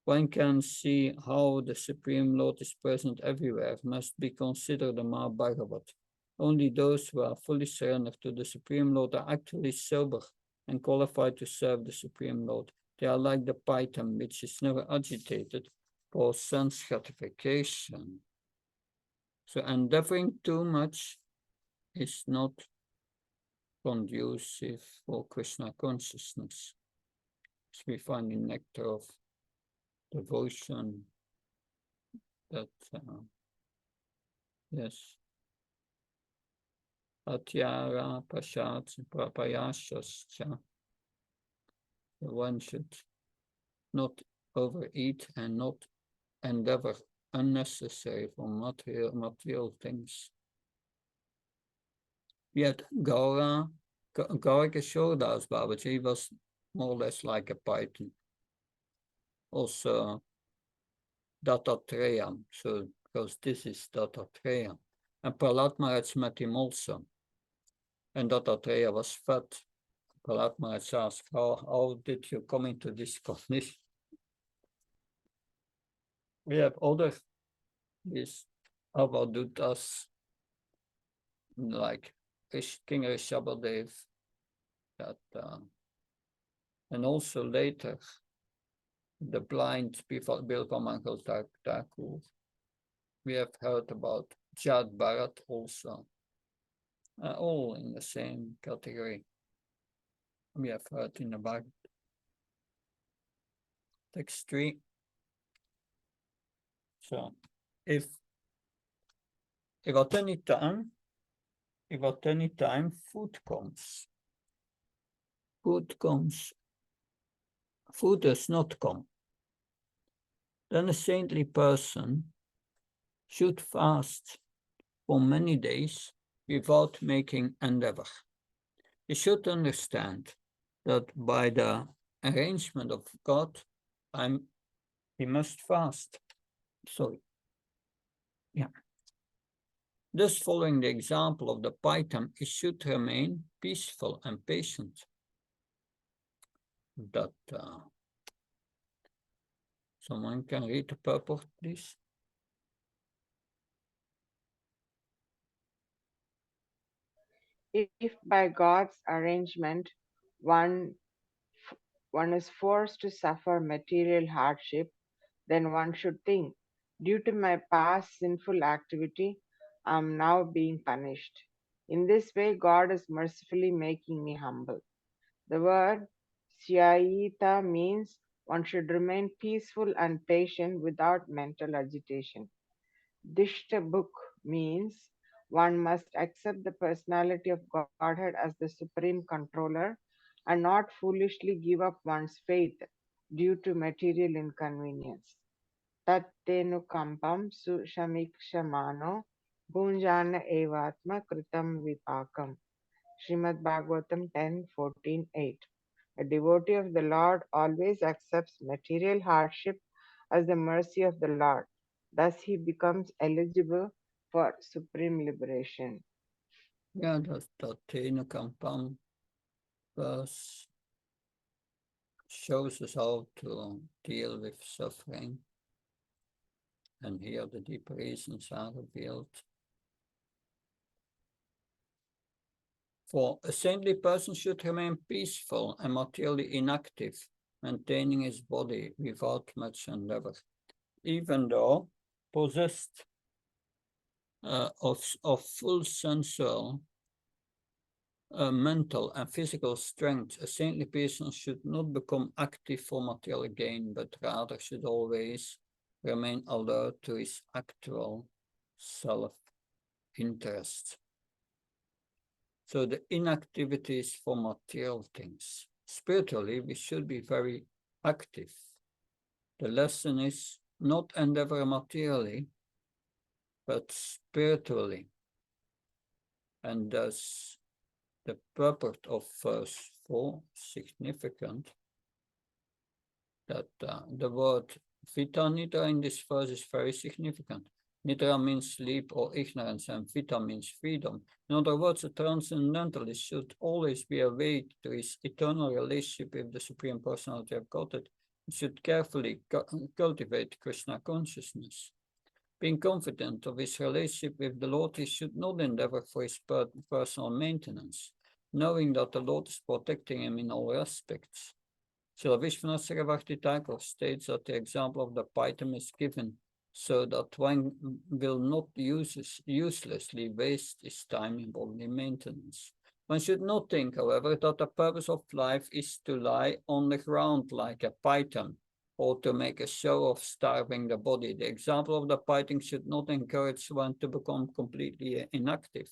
[SPEAKER 1] one can see how the Supreme Lord is present everywhere must be considered a Mahabhagavat. Only those who are fully surrendered to the Supreme Lord are actually sober and qualified to serve the Supreme Lord. They are like the Python, which is never agitated for sense gratification. So endeavoring too much is not conducive for Krishna consciousness, as we find in Nectar of Devotion, that yes, Atyara Pashat Prapayashascha, one should not overeat and not endeavor unnecessary for material things. Yet Gaura Garg showed us, Babaji was more or less like a python. Also, Dattatreya, so because this is Dattatreya. And Prahlad Maharaj met him also. And Dattatreya was fat. Prahlad Maharaj asked, how did you come into this condition? We have other these Avadutas, like King Rishabhadev, that, and also later the blind Bilvamangal Thakur. We have heard about Jad Bharat also, all in the same category. We have heard in the Bhagavad. Text 3. So, if at any time food does not come, then a saintly person should fast for many days without making endeavor. He should understand that by the arrangement of God, he must fast. Sorry. Yeah. Thus, following the example of the python, he should remain peaceful and patient. That someone can read the purport, please.
[SPEAKER 11] If by God's arrangement one is forced to suffer material hardship, then one should think, due to my past sinful activity, I am now being punished. In this way, God is mercifully making me humble. The word Syayita means one should remain peaceful and patient without mental agitation. Dishtabuk means one must accept the personality of Godhead as the supreme controller and not foolishly give up one's faith due to material inconvenience. Tattenu kampam sushamikshamano bhunjana evatma kritam vipakam. Srimad Bhagavatam 10:14-8. A devotee of the Lord always accepts material hardship as the mercy of the Lord. Thus he becomes eligible for supreme liberation.
[SPEAKER 1] Yeah, that's Tattenu Kampam verse shows us how to deal with suffering. And here the deep reasons are revealed. For a saintly person should remain peaceful and materially inactive, maintaining his body without much endeavor. Even though possessed of full sensual, mental and physical strength, a saintly person should not become active for material gain, but rather should always remain alert to his actual self-interest. So the inactivity is for material things. Spiritually, we should be very active. The lesson is not endeavor materially, but spiritually. And thus, the purport of verse 4 significant that the word vita nidra in this verse is very significant. Nidra means sleep or ignorance, and vita means freedom. In other words, a transcendentalist should always be awake to his eternal relationship with the Supreme Personality of Godhead. He should carefully cultivate Krishna consciousness. Being confident of his relationship with the Lord, he should not endeavor for his personal maintenance, knowing that the Lord is protecting him in all aspects. Srila Vishwanath Saraswati Thakur states that the example of the python is given so that one will not uselessly waste his time in bodily maintenance. One should not think, however, that the purpose of life is to lie on the ground like a python, or to make a show of starving the body. The example of the python should not encourage one to become completely inactive.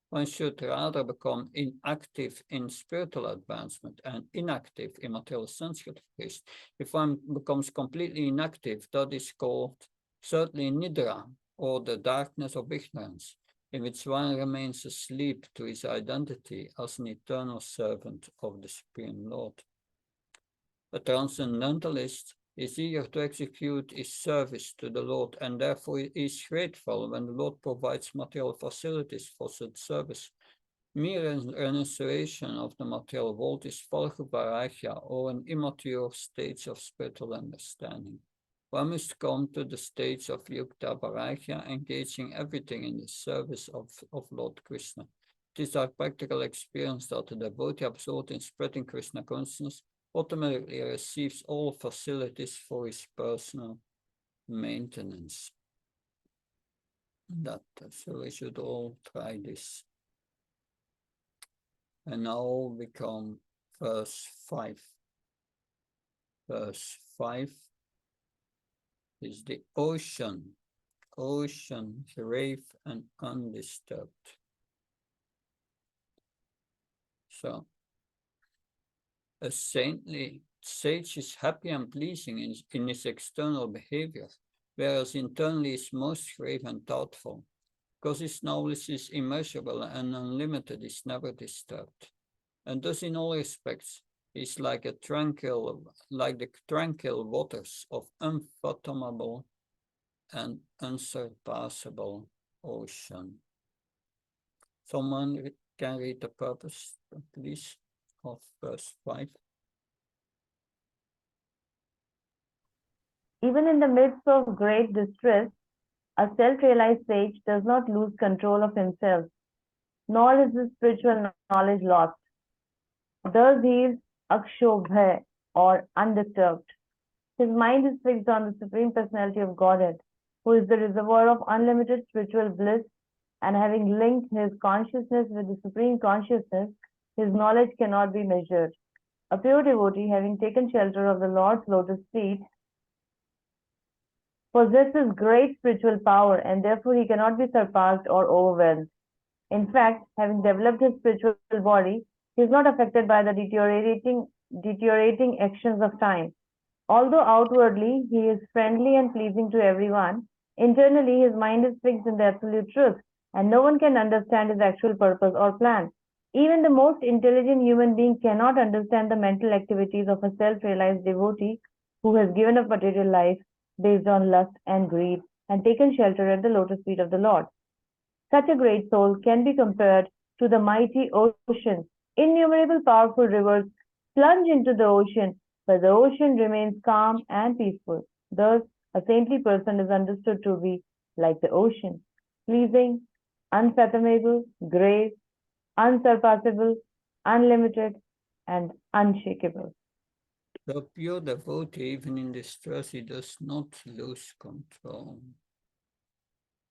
[SPEAKER 1] One should rather become inactive in spiritual advancement and inactive in material sense gratification. If one becomes completely inactive, that is called certainly nidra, or the darkness of ignorance. in which one remains asleep to his identity as an eternal servant of the Supreme Lord. A transcendentalist is eager to execute his service to the Lord, and therefore is grateful when the Lord provides material facilities for such service. Mere renunciation of the material world is Vairagya, or an immature stage of spiritual understanding. One must come to the stage of Yukta Vairagya, engaging everything in the service of Lord Krishna. It is our practical experience that the devotee absorbed in spreading Krishna consciousness automatically receives all facilities for his personal maintenance. So we should all try this. And now we come verse 5. Verse 5 is the ocean, grave and undisturbed. So, a saintly sage is happy and pleasing in his external behavior, whereas internally is most grave and thoughtful, because his knowledge is immeasurable and unlimited, is never disturbed. And thus in all respects, is like the tranquil waters of unfathomable and unsurpassable ocean. Someone can read the purpose, please, of verse 5.
[SPEAKER 12] Even in the midst of great distress, a self-realized sage does not lose control of himself, nor is his spiritual knowledge lost. Thus he is akshobha, or undisturbed. His mind is fixed on the Supreme Personality of Godhead, who is the reservoir of unlimited spiritual bliss, and having linked his consciousness with the Supreme Consciousness, his knowledge cannot be measured. A pure devotee, having taken shelter of the Lord's lotus feet, possesses great spiritual power, and therefore he cannot be surpassed or overwhelmed. In fact, having developed his spiritual body, he is not affected by the deteriorating actions of time. Although outwardly he is friendly and pleasing to everyone, internally his mind is fixed in the absolute truth, and no one can understand his actual purpose or plan. Even the most intelligent human being cannot understand the mental activities of a self-realized devotee who has given up material life based on lust and greed and taken shelter at the lotus feet of the Lord. Such a great soul can be compared to the mighty ocean. Innumerable powerful rivers plunge into the ocean, but the ocean remains calm and peaceful. Thus, a saintly person is understood to be like the ocean, pleasing, unfathomable, grave, unsurpassable, unlimited, and unshakable.
[SPEAKER 1] The pure devotee, even in distress, he does not lose control.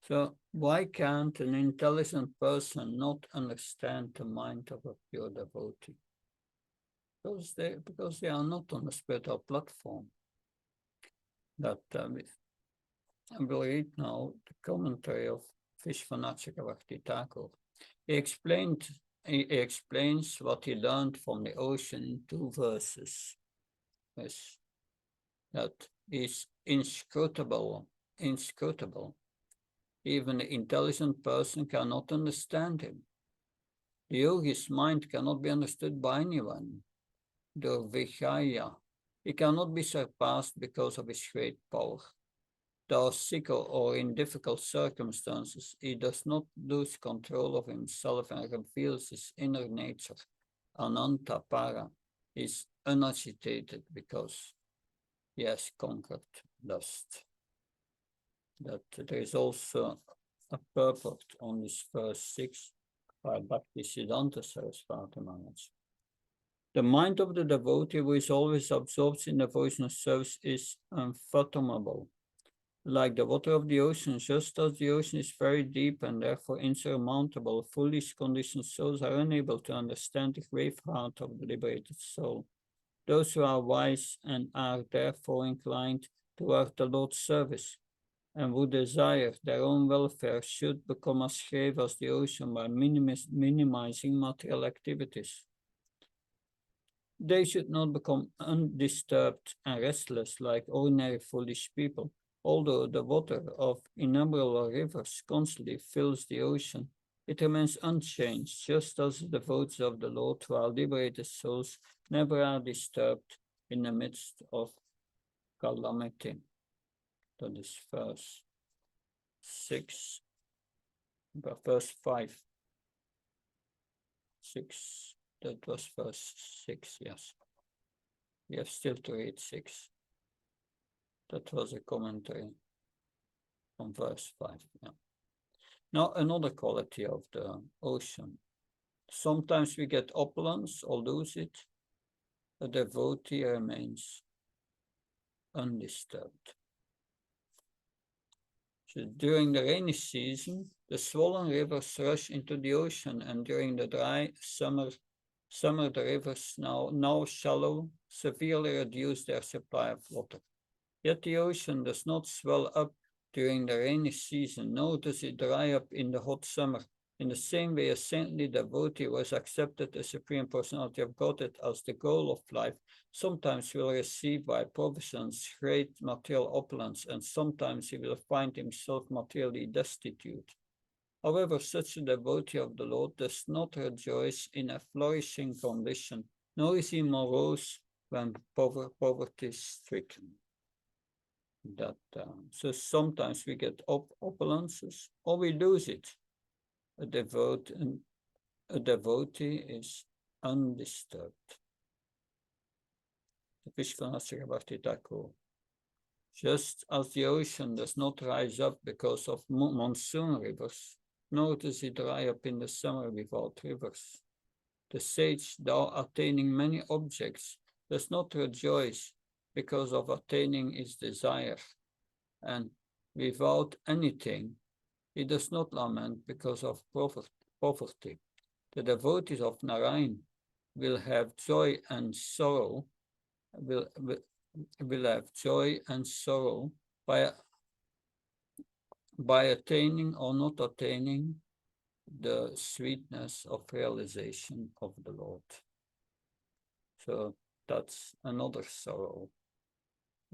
[SPEAKER 1] So why can't an intelligent person not understand the mind of a pure devotee? Because they are not on the spiritual platform. That I will read now the commentary of Vishwanath Chakravarti Thakur. He explains what he learned from the ocean in 2 verses. Yes, that is inscrutable. Even the intelligent person cannot understand him. The yogi's mind cannot be understood by anyone. Durvijaya, he cannot be surpassed because of his great power. Though sick or in difficult circumstances, he does not lose control of himself and reveals his inner nature. Anantapara is unagitated because he has conquered lust. That there is also a purport on this verse 6 by Bhaktivedanta Saraswati Maharaj. The mind of the devotee who is always absorbed in devotional service is unfathomable. Like the water of the ocean, just as the ocean is very deep and therefore insurmountable, foolish conditioned souls are unable to understand the grave heart of the liberated soul. Those who are wise and are therefore inclined toward the Lord's service and who desire their own welfare should become as grave as the ocean by minimizing material activities. They should not become undisturbed and restless like ordinary foolish people, Although the water of innumerable rivers constantly fills the ocean, it remains unchanged, just as the devotees of the Lord, while liberated souls, never are disturbed in the midst of calamity. That is verse 6, verse 5. 6, that was verse 6, yes. We have still to read 6. That was a commentary on verse 5. Yeah. Now, another quality of the ocean. Sometimes we get opulence or lose it. A devotee remains undisturbed. So during the rainy season, the swollen rivers rush into the ocean, and during the dry summer the rivers now shallow, severely reduce their supply of water. Yet the ocean does not swell up during the rainy season, nor does it dry up in the hot summer. In the same way, a saintly devotee who has accepted the Supreme Personality of Godhead as the goal of life sometimes will receive by provisions great material opulence, and sometimes he will find himself materially destitute. However, such a devotee of the Lord does not rejoice in a flourishing condition, nor is he morose when poverty is stricken. So sometimes we get opulences or we lose it. A devotee is undisturbed. The Vishwanath Bhakti Thakur. Just as the ocean does not rise up because of monsoon rivers, nor does it dry up in the summer without rivers. The sage, though attaining many objects, does not rejoice because of attaining his desire, and without anything, he does not lament because of poverty. The devotees of Narayan will have joy and sorrow, will have joy and sorrow by attaining or not attaining the sweetness of realization of the Lord. So that's another sorrow.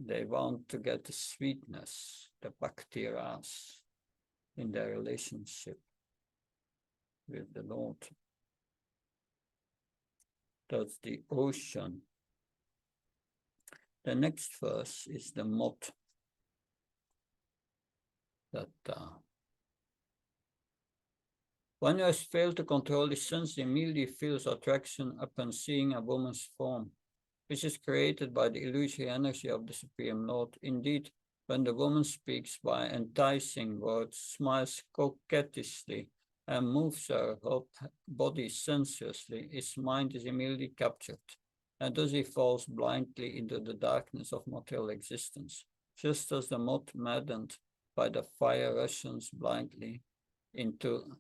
[SPEAKER 1] They want to get the sweetness, the bhakti ras, in their relationship with the Lord. That's the ocean. The next verse is the moth. That one who has failed to control his sense immediately feels attraction upon seeing a woman's form, which is created by the illusory energy of the Supreme Lord. Indeed, when the woman speaks by enticing words, smiles coquettishly, and moves her body sensuously, his mind is immediately captured, and thus he falls blindly into the darkness of material existence, just as the moth, maddened by the fire, rushes blindly into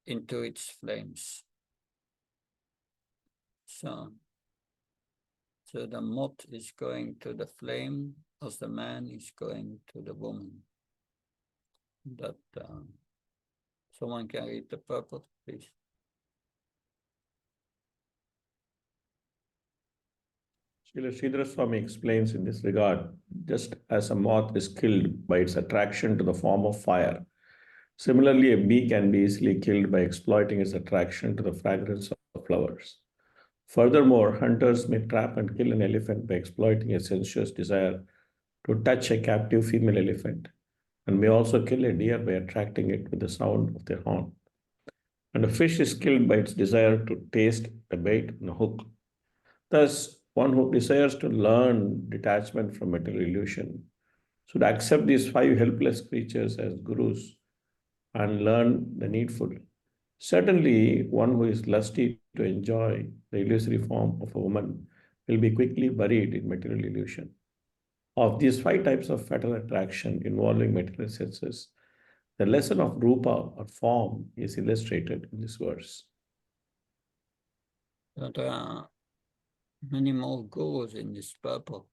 [SPEAKER 1] its flames. So the moth is going to the flame as the man is going to the woman. That someone can read the purport, please.
[SPEAKER 13] Srila Sridhar Swami explains in this regard, just as a moth is killed by its attraction to the form of fire, similarly a bee can be easily killed by exploiting its attraction to the fragrance of flowers. Furthermore, hunters may trap and kill an elephant by exploiting a sensuous desire to touch a captive female elephant, and may also kill a deer by attracting it with the sound of their horn. And a fish is killed by its desire to taste a bait and a hook. Thus, one who desires to learn detachment from material illusion should accept these 5 helpless creatures as gurus and learn the needful. Certainly, one who is lusty to enjoy the illusory form of a woman will be quickly buried in material illusion. Of these 5 types of fatal attraction involving material senses, the lesson of rupa or form is illustrated in this verse.
[SPEAKER 1] There are many more gurus in this purport.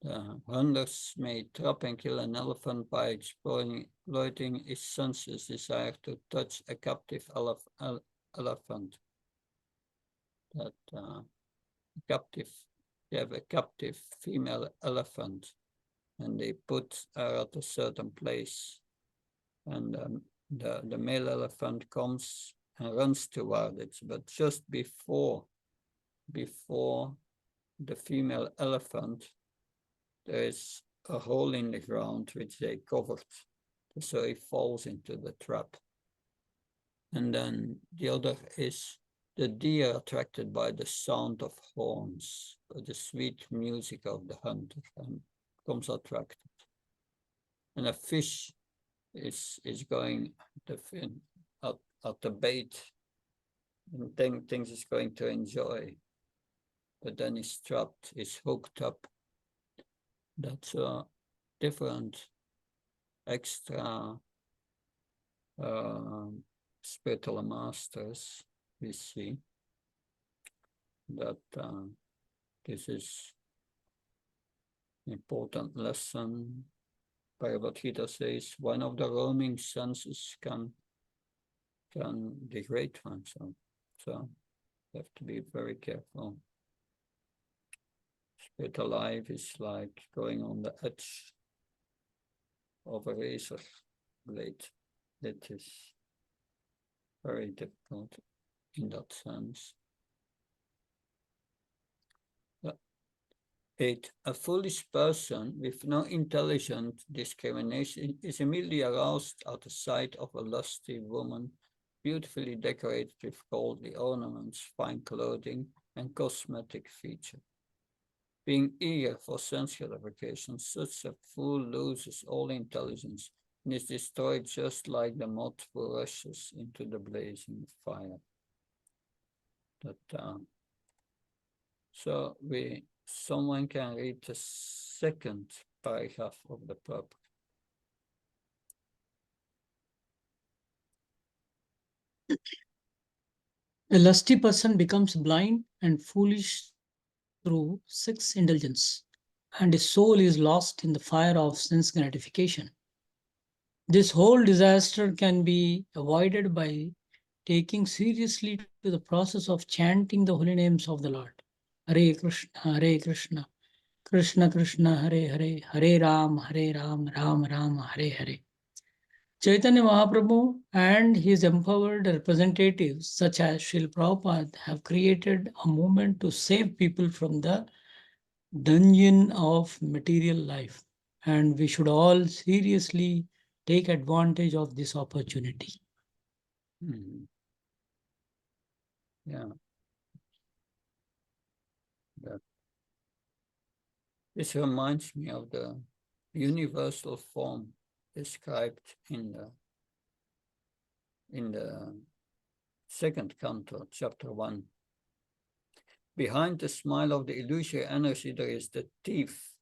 [SPEAKER 1] The hunters may trap and kill an elephant by exploiting its senses' desire to touch a captive elephant. That they have a captive female elephant, and they put her at a certain place. And the male elephant comes and runs toward it, but just before the female elephant, there is a hole in the ground which they covered, so he falls into the trap. And then the other is the deer attracted by the sound of horns, by the sweet music of the hunter, and becomes attracted. And a fish is going at the bait and thinks he's going to enjoy, but then he's trapped, he's hooked up. That's a different extra spiritual masters we see that this is an important lesson. Bhagavad Gita says one of the roaming senses can degrade oneself, so you have to be very careful. Spiritual life is like going on the edge of a razor blade. It is very difficult in that sense. 8. A foolish person with no intelligent discrimination is immediately aroused at the sight of a lusty woman, beautifully decorated with goldly ornaments, fine clothing, and cosmetic features. Being eager for sense gratification, such a fool loses all intelligence and is destroyed just like the moth who rushes into the blazing fire. So someone can read the second paragraph of the purport.
[SPEAKER 8] A lusty person becomes blind and foolish through sex indulgence, and his soul is lost in the fire of sense gratification. This whole disaster can be avoided by taking seriously to the process of chanting the holy names of the Lord. Hare Krishna, Krishna Krishna, Hare Hare, Hare Ram, Ram Ram, Hare Hare. Chaitanya Mahaprabhu and his empowered representatives, such as Srila Prabhupada, have created a movement to save people from the dungeon of material life, and we should all seriously take advantage of this opportunity.
[SPEAKER 1] Yeah. This reminds me of the universal form described in the second canto, chapter 1. Behind the smile of the illusory energy, there is the thief.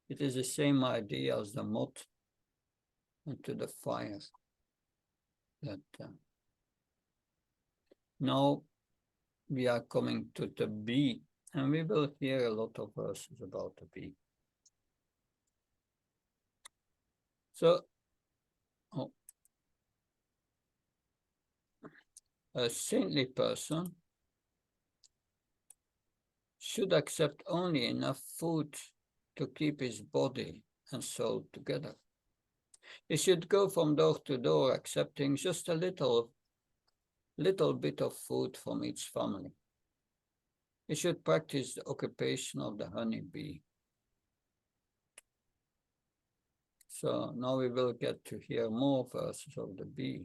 [SPEAKER 1] It is the same idea as the moth into the fire. Now we are coming to the bee, and we will hear a lot of verses about the bee. So, a saintly person should accept only enough food to keep his body and soul together. He should go from door to door accepting just a little bit of food from each family. He should practice the occupation of the honeybee. So now we will get to hear more verses of the bee,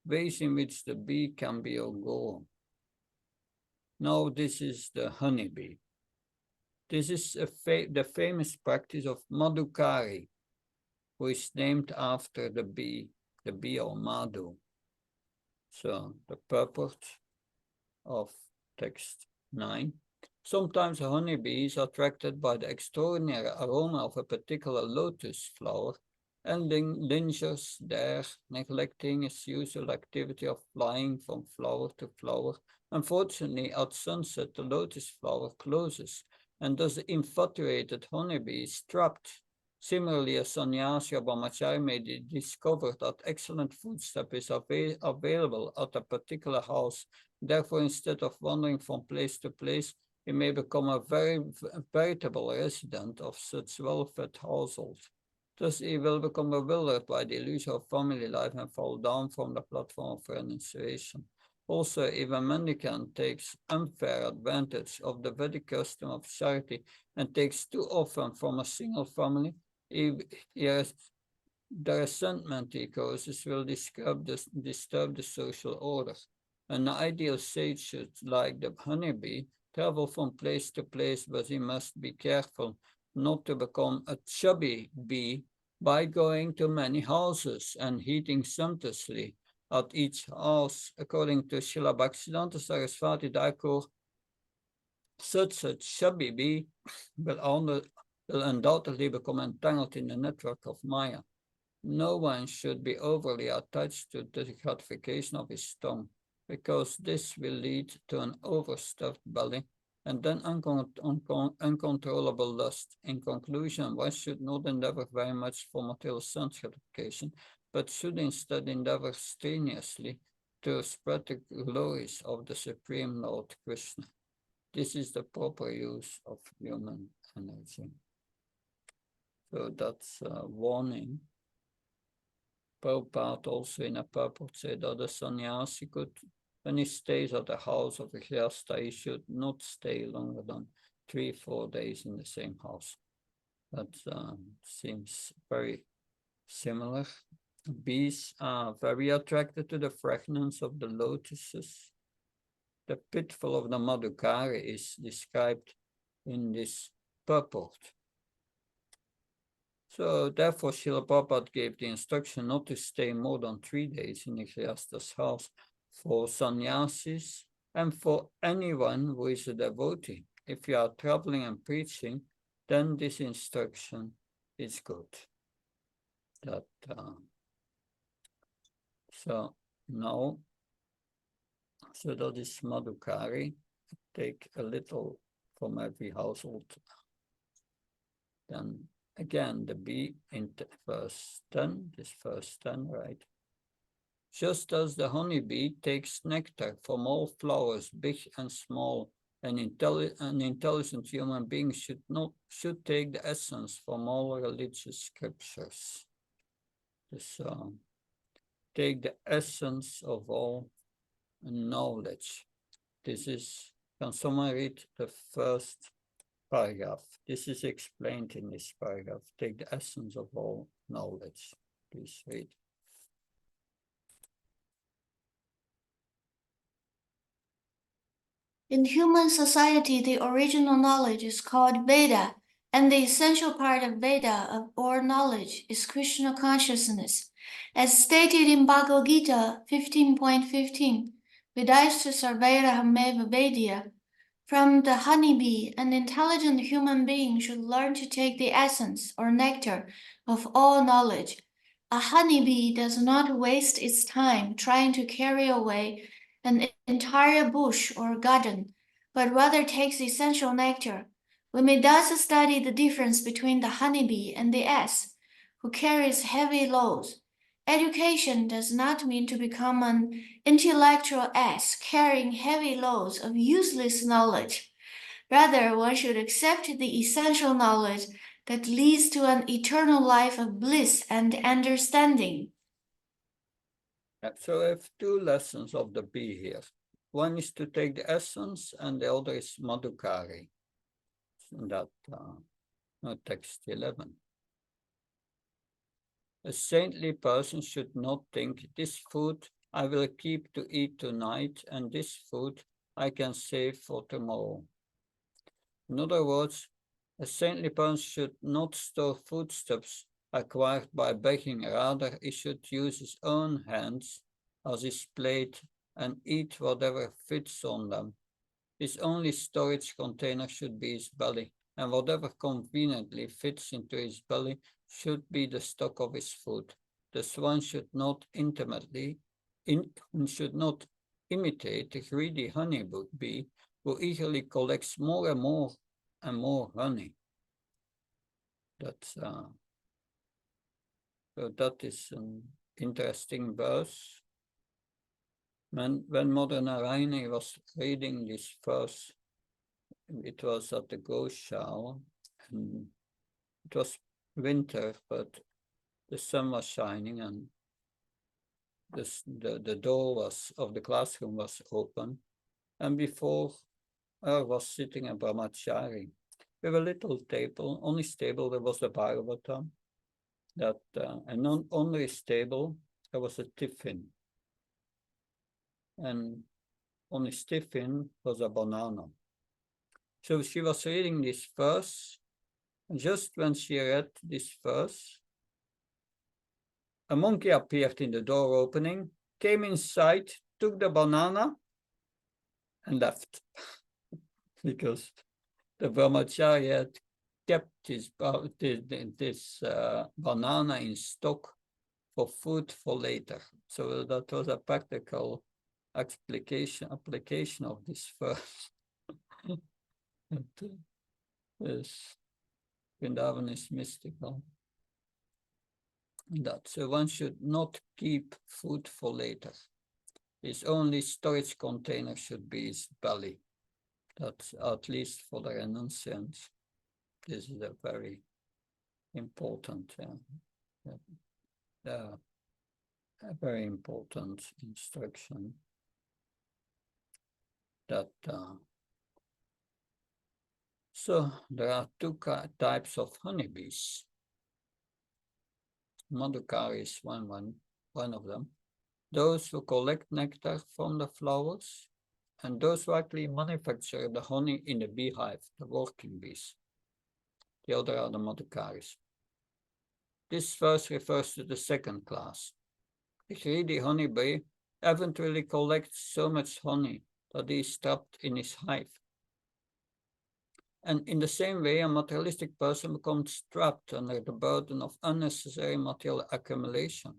[SPEAKER 1] ways in which the bee can be your goal. Now this is the honeybee. This is the famous practice of Madhukari, who is named after the bee or Madhu. So the purport of text 9. Sometimes a honeybee is attracted by the extraordinary aroma of a particular lotus flower and lingers there, neglecting its usual activity of flying from flower to flower. Unfortunately, at sunset, the lotus flower closes, and thus the infatuated honeybee is trapped. Similarly, a sannyasi or brahmachari may discover that excellent foodstuff is available at a particular house. Therefore, instead of wandering from place to place, he may become a veritable resident of such well-fed household. Thus he will become bewildered by the illusion of family life and fall down from the platform of renunciation. Also, if a mendicant takes unfair advantage of the Vedic custom of charity and takes too often from a single family, the resentment he causes will disturb the social order. An ideal sage should, like the honeybee, travel from place to place, but he must be careful not to become a chubby bee by going to many houses and eating sumptuously at each house. According to Srila Bhaktivedanta Saraswati Thakur, such a chubby bee will undoubtedly become entangled in the network of Maya. No one should be overly attached to the gratification of his tongue, because this will lead to an overstuffed belly and then uncontrollable lust. In conclusion, one should not endeavor very much for material sense gratification, but should instead endeavor strenuously to spread the glories of the Supreme Lord Krishna. This is the proper use of human energy. So that's a warning. Prabhupada also in a purport said that the sannyasi could, when he stays at the house of a grihastha, he should not stay longer than 3-4 days in the same house. That seems very similar. Bees are very attracted to the fragrance of the lotuses. The pitfall of the Madhukari is described in this purport. So therefore, Srila Prabhupada gave the instruction not to stay more than 3 days in the grihastha's house for sannyasis and for anyone who is a devotee. If you are traveling and preaching, then this instruction is good. So now, so that is Madhukari. Take a little from every household. Then again, the bee in verse 10, this verse 10, right? Just as the honeybee takes nectar from all flowers, big and small, an intelligent human being should take the essence from all religious scriptures. Just take the essence of all knowledge. This is, can someone read the first paragraph? This is explained in this paragraph. Take the essence of all knowledge. Please read.
[SPEAKER 4] In human society, the original knowledge is called Veda, and the essential part of Veda, or knowledge, is Krishna consciousness. As stated in Bhagavad Gita 15.15, Vedaista Sarvera Hameva Vedya, from the honeybee, an intelligent human being should learn to take the essence or nectar of all knowledge. A honeybee does not waste its time trying to carry away an entire bush or garden, but rather takes essential nectar. We may thus study the difference between the honeybee and the ass, who carries heavy loads. Education does not mean to become an intellectual ass carrying heavy loads of useless knowledge. Rather, one should accept the essential knowledge that leads to an eternal life of bliss and understanding.
[SPEAKER 1] So I have 2 lessons of the bee here. One is to take the essence, and the other is Madhukari. So that text 11. A saintly person should not think, this food I will keep to eat tonight, and this food I can save for tomorrow. In other words, a saintly person should not store foodstuffs acquired by begging. Rather, he should use his own hands as his plate and eat whatever fits on them. His only storage container should be his belly, and whatever conveniently fits into his belly should be the stock of his food. Thus one should not imitate the greedy honeybee who eagerly collects more and more honey. So that is an interesting verse. When Mother Narayani was reading this verse, it was at the Goshaw, and it was winter, but the sun was shining, and the door of the classroom was open, and before her was sitting a brahmachari with a little table. On his table there was a Bhagavatam, and on his table there was a tiffin, and on his tiffin was a banana. So she was reading this verse, and just when she read this verse, a monkey appeared in the door opening, came inside, took the banana, and left. Because the brahmachari had kept this banana in stock for food for later. So that was a practical application of this verse. Yes, Vrindavan is mystical. So one should not keep food for later. His only storage container should be his belly. That's at least for the renunciants. This is a very important, a very important instruction. That so there are two types of honeybees. Madhukari is one of them. Those who collect nectar from the flowers, and those who actually manufacture the honey in the beehive, the working bees. The other are the Madhukaris. This verse refers to the second class. The greedy honeybee eventually collects so much honey that he is trapped in his hive. And in the same way, a materialistic person becomes trapped under the burden of unnecessary material accumulation.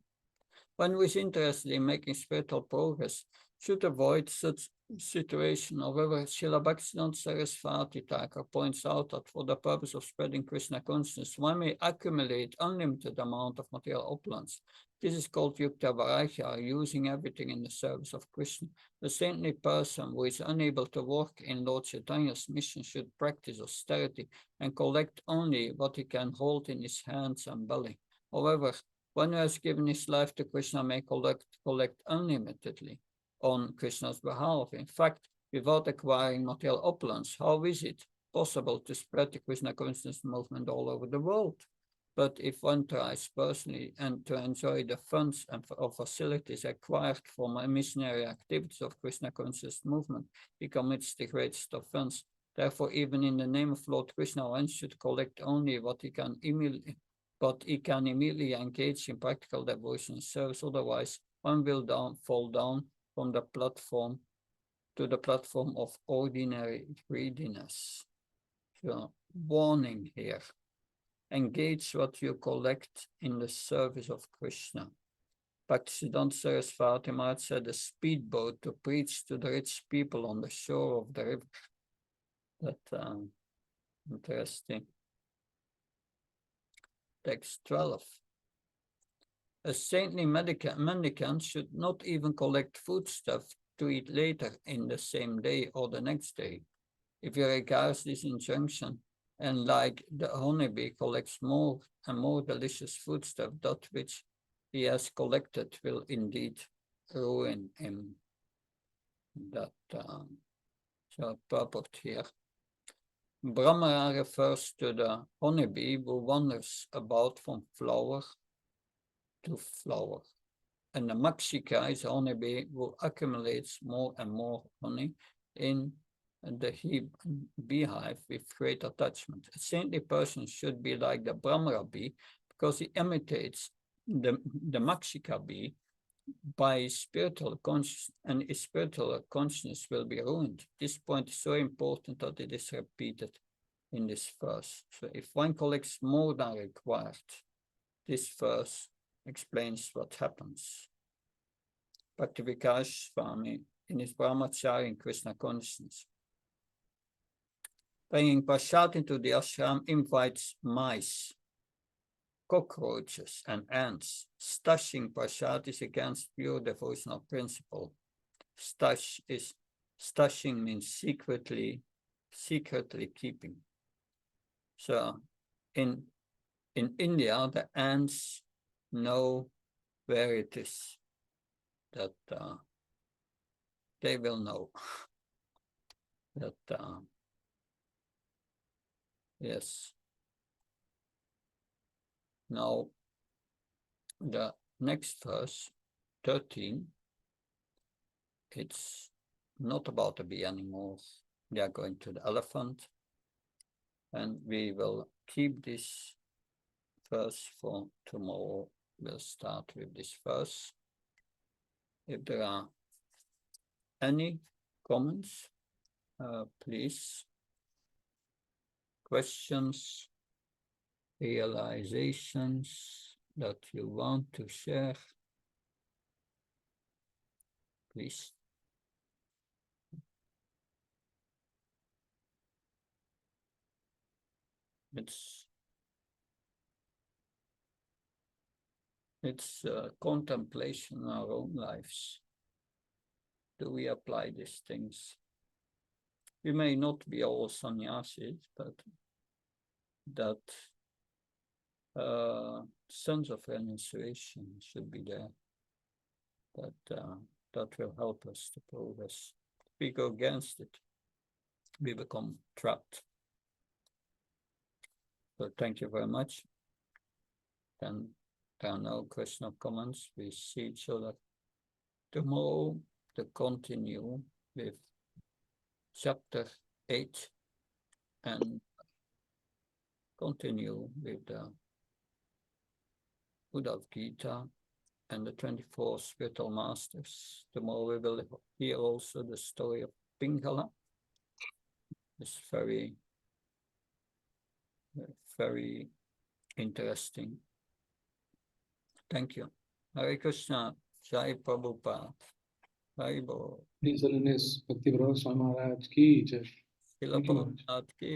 [SPEAKER 1] One who is interested in making spiritual progress should avoid such situation. However, Srila Bhaktivedanta Saraswati Thakur points out that for the purpose of spreading Krishna consciousness, one may accumulate unlimited amount of material opulence. This is called Yukta Varagya, using everything in the service of Krishna. The saintly person who is unable to work in Lord Chaitanya's mission should practice austerity and collect only what he can hold in his hands and belly. However, one who has given his life to Krishna may collect unlimitedly on Krishna's behalf. In fact, without acquiring material opulence, how is it possible to spread the Krishna consciousness movement all over the world? But if one tries personally and to enjoy the funds and facilities acquired from missionary activities of Krishna consciousness movement, he commits the greatest offense. Therefore, even in the name of Lord Krishna, one should collect only what he can immediately, but he can immediately engage in practical devotion and service. Otherwise, one will fall down from the platform to the platform of ordinary greediness. So, warning here. Engage what you collect in the service of Krishna. Bhaktivedanta Saraswati Maharaj said a speedboat to preach to the rich people on the shore of the river. That interesting. Text 12. A saintly mendicant should not even collect foodstuff to eat later in the same day or the next day. If he regards this injunction, and like the honeybee collects more and more delicious foodstuff, that which he has collected will indeed ruin him. That so purport here. Brahmara refers to the honeybee who wanders about from flower to flower. And the Makshika is a honeybee who accumulates more and more honey in the beehive with great attachment. A saintly person should be like the Brahmara bee because he imitates the Makshika bee by his spiritual consciousness, and his spiritual consciousness will be ruined. This point is so important that it is repeated in this verse. So if one collects more than required, this verse explains what happens. Bhaktivedanta Swami in his Brahmachari in Krishna consciousness. Bringing prasad into the ashram invites mice, cockroaches, and ants. Stashing prasad is against pure devotional principle. Stashing means secretly secretly keeping. So in India, the ants know where it is, that they will know that, yes. Now, the next verse, 13, it's not about the bee anymore. They are going to the elephant. And we will keep this verse for tomorrow. We'll start with this verse. If there are any comments, please, questions, realizations that you want to share, please. It's contemplation in our own lives. Do we apply these things? We may not be all sannyasis, but that sense of renunciation should be there. That will help us to progress. If we go against it, we become trapped. So thank you very much. Then there are no questions or comments. We see each other tomorrow to continue with chapter 8 and continue with the Uddhava Gita and the 24 spiritual masters. Tomorrow we will hear also the story of Pingala. It's very, very interesting. Thank you. Hare Krishna. Jai Prabhupada. Hare Bol.
[SPEAKER 3] His Holiness Bhaktivedanta Swami Maharaj ki jai.
[SPEAKER 1] Srila
[SPEAKER 3] Thank you, Maharaj.
[SPEAKER 1] Prabhupada ki